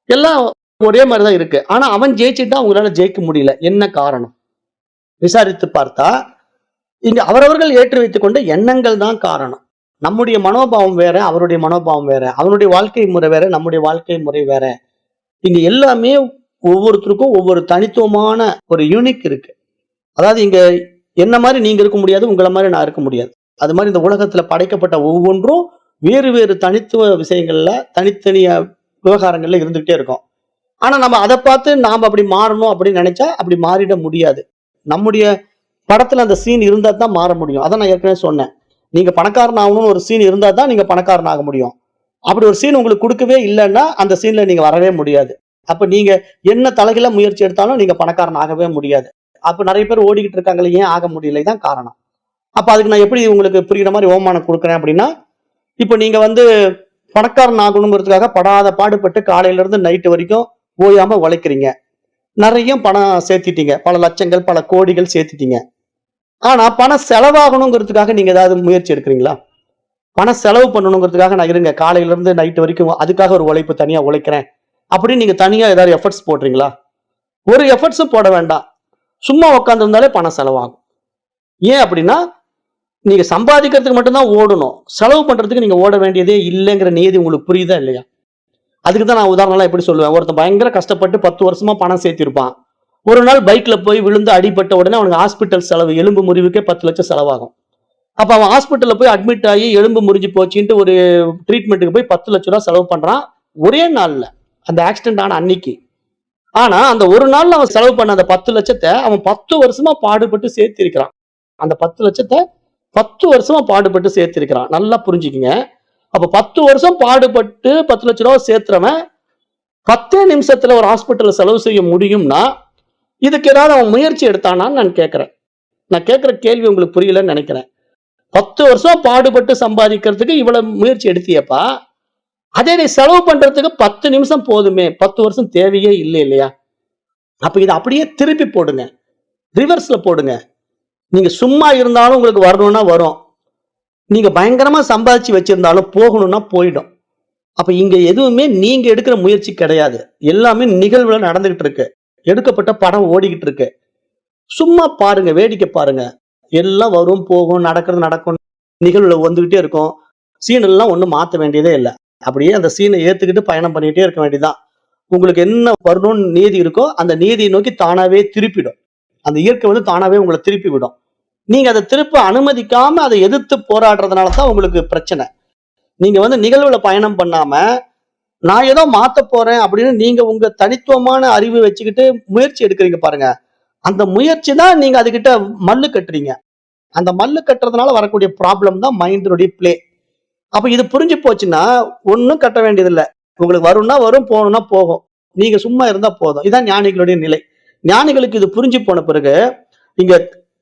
எல்லாம் ஒரே மாதிரிதான் இருக்கு. ஆனா அவன் ஜெயிச்சுட்டா உங்களால ஜெயிக்க முடியல. என்ன காரணம்? விசாரித்து பார்த்தா இங்க அவரவர்கள் ஏற்றி வைத்துக் கொண்ட எண்ணங்கள் தான் காரணம். நம்முடைய மனோபாவம் வேற, அவருடைய மனோபாவம் வேற, அவனுடைய வாழ்க்கை முறை வேற, நம்முடைய வாழ்க்கை முறை வேற. இங்க எல்லாமே ஒவ்வொருத்தருக்கும் ஒவ்வொரு தனித்துவமான ஒரு யூனிக் இருக்கு. அதாவது இங்க என்ன மாதிரி நீங்க இருக்க முடியாது, உங்களை மாதிரி நான் இருக்க முடியாது. அது மாதிரி இந்த உலகத்துல படைக்கப்பட்ட ஒவ்வொன்றும் வேறு வேறு தனித்துவ விஷயங்கள்ல தனித்தனிய விவகாரங்கள்ல இருந்துகிட்டே இருக்கும். ஆனா நம்ம அதை பார்த்து நாம அப்படி மாறணும் அப்படின்னு நினைச்சா அப்படி மாறிட முடியாது. நம்முடைய படத்துல அந்த சீன் இருந்தா தான் மாற முடியும். அதான் நான் ஏற்கனவே சொன்னேன், நீங்க பணக்காரன் ஆகணும்னு ஒரு சீன் இருந்தா தான் நீங்க பணக்காரன் ஆக முடியும். அப்படி ஒரு சீன் உங்களுக்கு கொடுக்கவே இல்லைன்னா அந்த சீன்ல நீங்க வரவே முடியாது. அப்ப நீங்க என்ன தலைகீழ முயற்சி எடுத்தாலும் நீங்க பணக்காரன் ஆகவே முடியாது. அப்ப நிறைய பேர் ஓடிக்கிட்டு இருக்காங்களே, ஏன் ஆக முடியல, தான் காரணம். அப்ப அதுக்கு நான் எப்படி உங்களுக்கு புரியுற மாதிரி ஓமானம் கொடுக்குறேன் அப்படின்னா, இப்ப நீங்க பணக்காரன் ஆகணுங்கிறதுக்காக படாத பாடுபட்டு காலையில இருந்து நைட்டு வரைக்கும் ஓயாம உழைக்கிறீங்க. நிறைய பணம் சேர்த்திட்டீங்க, பல லட்சங்கள் பல கோடிகள் சேர்த்துட்டீங்க. ஆனா பணம் செலவாகணுங்கிறதுக்காக நீங்க ஏதாவது முயற்சி எடுக்கிறீங்களா? பணம் செலவு பண்ணணுங்கிறதுக்காக நான் இருங்க காலையில இருந்து நைட்டு வரைக்கும் அதுக்காக ஒரு உழைப்பு தனியா உழைக்கிறேன் அப்படின்னு நீங்க தனியா ஏதாவது எஃபர்ட்ஸ் போடுறீங்களா? ஒரு எஃபர்ட்ஸும் போட வேண்டாம். சும்மா உட்கார்ந்து இருந்தாலே பணம் செலவாகும். ஏன் அப்படின்னா நீங்க சம்பாதிக்கிறதுக்கு மட்டும்தான் ஓடணும், செலவு பண்றதுக்கு நீங்க ஓட வேண்டியதே இல்லைங்கிற நியதி உங்களுக்கு புரியுதா இல்லையா? அதுக்கு தான் நான் உதாரணம்லாம் எப்படி சொல்லுவேன், ஒருத்தன் பயங்கர கஷ்டப்பட்டு 10 வருஷமா பணம் சேர்த்திருப்பான். ஒரு நாள் பைக்ல போய் விழுந்து அடிபட்ட உடனே அவனுக்கு ஹாஸ்பிட்டல் செலவு, எலும்பு முறிவுக்கே 10 லட்சம் செலவாகும். அப்ப அவன் ஹாஸ்பிட்டல்ல போய் அட்மிட் ஆகி எலும்பு முறிஞ்சு போச்சுன்ட்டு ஒரு ட்ரீட்மெண்ட்டுக்கு போய் 10 லட்சம் ரூபாய் செலவு பண்றான் ஒரே நாள்ல, அந்த ஆக்சிடென்ட் ஆன அன்னைக்கு. ஆனா அந்த ஒரு நாள்ல அவன் செலவு பண்ண அந்த 10 லட்சத்தை அவன் 10 வருஷமா பாடுபட்டு சேர்த்திருக்கிறான். அந்த 10 லட்சத்தை 10 வருஷமா பாடுபட்டு சேர்த்திருக்கிறான். நல்லா புரிஞ்சுக்குங்க. அப்ப 10 வருஷம் பாடுபட்டு 10 லட்சம் ரூபாய் சேர்த்துறவன் 10 நிமிஷத்துல ஒரு ஹாஸ்பிட்டல்ல செலவு செய்ய முடியும்னா இதுக்கு ஏதாவது அவன் முயற்சி எடுத்தானான்னு நான் கேட்கிறேன். நான் கேட்கிற கேள்வி உங்களுக்கு புரியலன்னு நினைக்கிறேன். 10 வருஷம் பாடுபட்டு சம்பாதிக்கிறதுக்கு இவ்வளவு முயற்சி எடுத்தியப்பா, அதே நீ செலவு பண்றதுக்கு 10 நிமிஷம் போதுமே, 10 வருஷம் தேவையே இல்லை இல்லையா? அப்ப இதை அப்படியே திருப்பி போடுங்க, ரிவர்ஸ்ல போடுங்க. நீங்க சும்மா இருந்தாலும் உங்களுக்கு வரணும்னா வரும், நீங்க பயங்கரமா சம்பாதிச்சு வச்சிருந்தாலும் போகணும்னா போயிடும். அப்ப இங்க எதுவுமே நீங்க எடுக்கிற முயற்சி கிடையாது, எல்லாமே நிகழ்வுல நடந்துகிட்டு இருக்கு, எடுக்கப்பட்ட படம் ஓடிக்கிட்டு இருக்கு. சும்மா பாருங்க, வேடிக்கை பாருங்க, எல்லாம் வரும் போகும், நடக்கிறது நடக்கும், நிகழ்வுல வந்துகிட்டே இருக்கும். சீன் எல்லாம் ஒண்ணும் மாத்த வேண்டியதே இல்லை, அப்படியே அந்த சீனை ஏத்துக்கிட்டு பயணம் பண்ணிட்டே இருக்க வேண்டியதுதான். உங்களுக்கு என்ன வரணும்னு நீதி இருக்கோ அந்த நீதியை நோக்கி தானாவே திருப்பிடும். அந்த இயற்கை தானாவே உங்களை திருப்பி விடும். நீங்க அதை திருப்ப அனுமதிக்காம அதை எதிர்த்து போராடுறதுனாலதான் உங்களுக்கு பிரச்சனை. நீங்க நிகழ்வுல பயணம் பண்ணாம நான் ஏதோ மாத்த போறேன் அப்படின்னு நீங்க உங்க தனித்துவமான அறிவு வச்சுக்கிட்டு முயற்சி எடுக்கிறீங்க பாருங்க, அந்த முயற்சி தான் நீங்க அதுகிட்ட மல்லு கட்டுறீங்க. அந்த மல்லு கட்டுறதுனால வரக்கூடிய ப்ராப்ளம் தான் மைண்டினுடைய பிளே. அப்ப இது புரிஞ்சு போச்சுன்னா ஒன்னும் கட்ட வேண்டியதில்லை. உங்களுக்கு வரும்னா வரும், போகணும்னா போகும். நீங்க சும்மா இருந்தா போதும். இதான் ஞானிகளுடைய நிலை. ஞானிகளுக்கு இது புரிஞ்சு போன பிறகு இங்க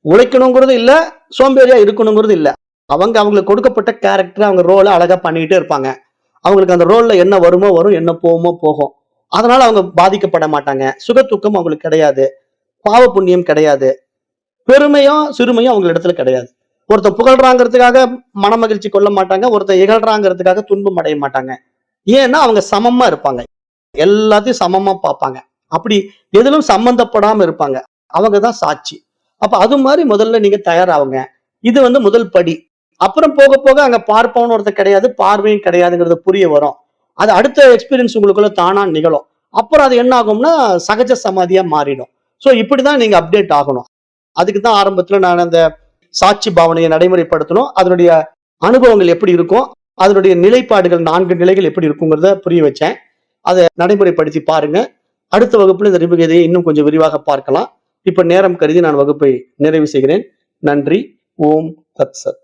உழைக்கணுங்கிறது இல்ல, சோம்பேறியா இருக்கணுங்கிறது இல்ல. அவங்களுக்கு கொடுக்கப்பட்ட கேரக்டர், அவங்க ரோலை அழகா பண்ணிக்கிட்டே இருப்பாங்க. அவங்களுக்கு அந்த ரோல்ல என்ன வருமோ வரும், என்ன போகுமோ போகும். அதனால அவங்க பாதிக்கப்பட மாட்டாங்க. சுக துக்கம் அவங்களுக்கு கிடையாது, பாவ புண்ணியம் கிடையாது, பெருமையும் சிறுமையும் அவங்க இடத்துல கிடையாது. ஒருத்தன் புகழ்றாங்கிறதுக்காக மன மகிழ்ச்சி கொள்ள மாட்டாங்க, ஒருத்தன் இகழ்றாங்கிறதுக்காக துன்பம் அடைய மாட்டாங்க. ஏன்னா அவங்க சமமா இருப்பாங்க, எல்லாத்தையும் சமமா பார்ப்பாங்க. அப்படி எதிலும் சம்பந்தப்படாம இருப்பாங்க. அவங்க தான் சாட்சி. அப்ப அது மாதிரி முதல்ல நீங்க தயாராகுங்க. இது வந்து முதல் படி. அப்புறம் போக போக அங்க பார்ப்பவன் ஒருத்தர் கிடையாது, பார்வையும் கிடையாதுங்கிறது புரிய வரும். அது அடுத்த எக்ஸ்பீரியன்ஸ் உங்களுக்குள்ள தானா நிகழும். அப்புறம் அது என்ன ஆகும்னா சகஜ சமாதியா மாறிடும். சோ இப்படிதான் நீங்க அப்டேட் ஆகணும். அதுக்கு தான் ஆரம்பத்துல நான் அந்த சாட்சி பாவனையை நடைமுறைப்படுத்தணும். அதனுடைய அனுபவங்கள் எப்படி இருக்கும், அதனுடைய நிலைப்பாடுகள் 4 நிலைகள் எப்படி இருக்குங்கிறத புரிய வச்சேன். அதை நடைமுறைப்படுத்தி பாருங்க. அடுத்த வகுப்புல இந்த ரிபுகதையை இன்னும் கொஞ்சம் விரிவாக பார்க்கலாம். இப்ப நேரம் கருதி நான் வகுப்பை நிறைவு செய்கிறேன். நன்றி. ஓம் தத் சத்.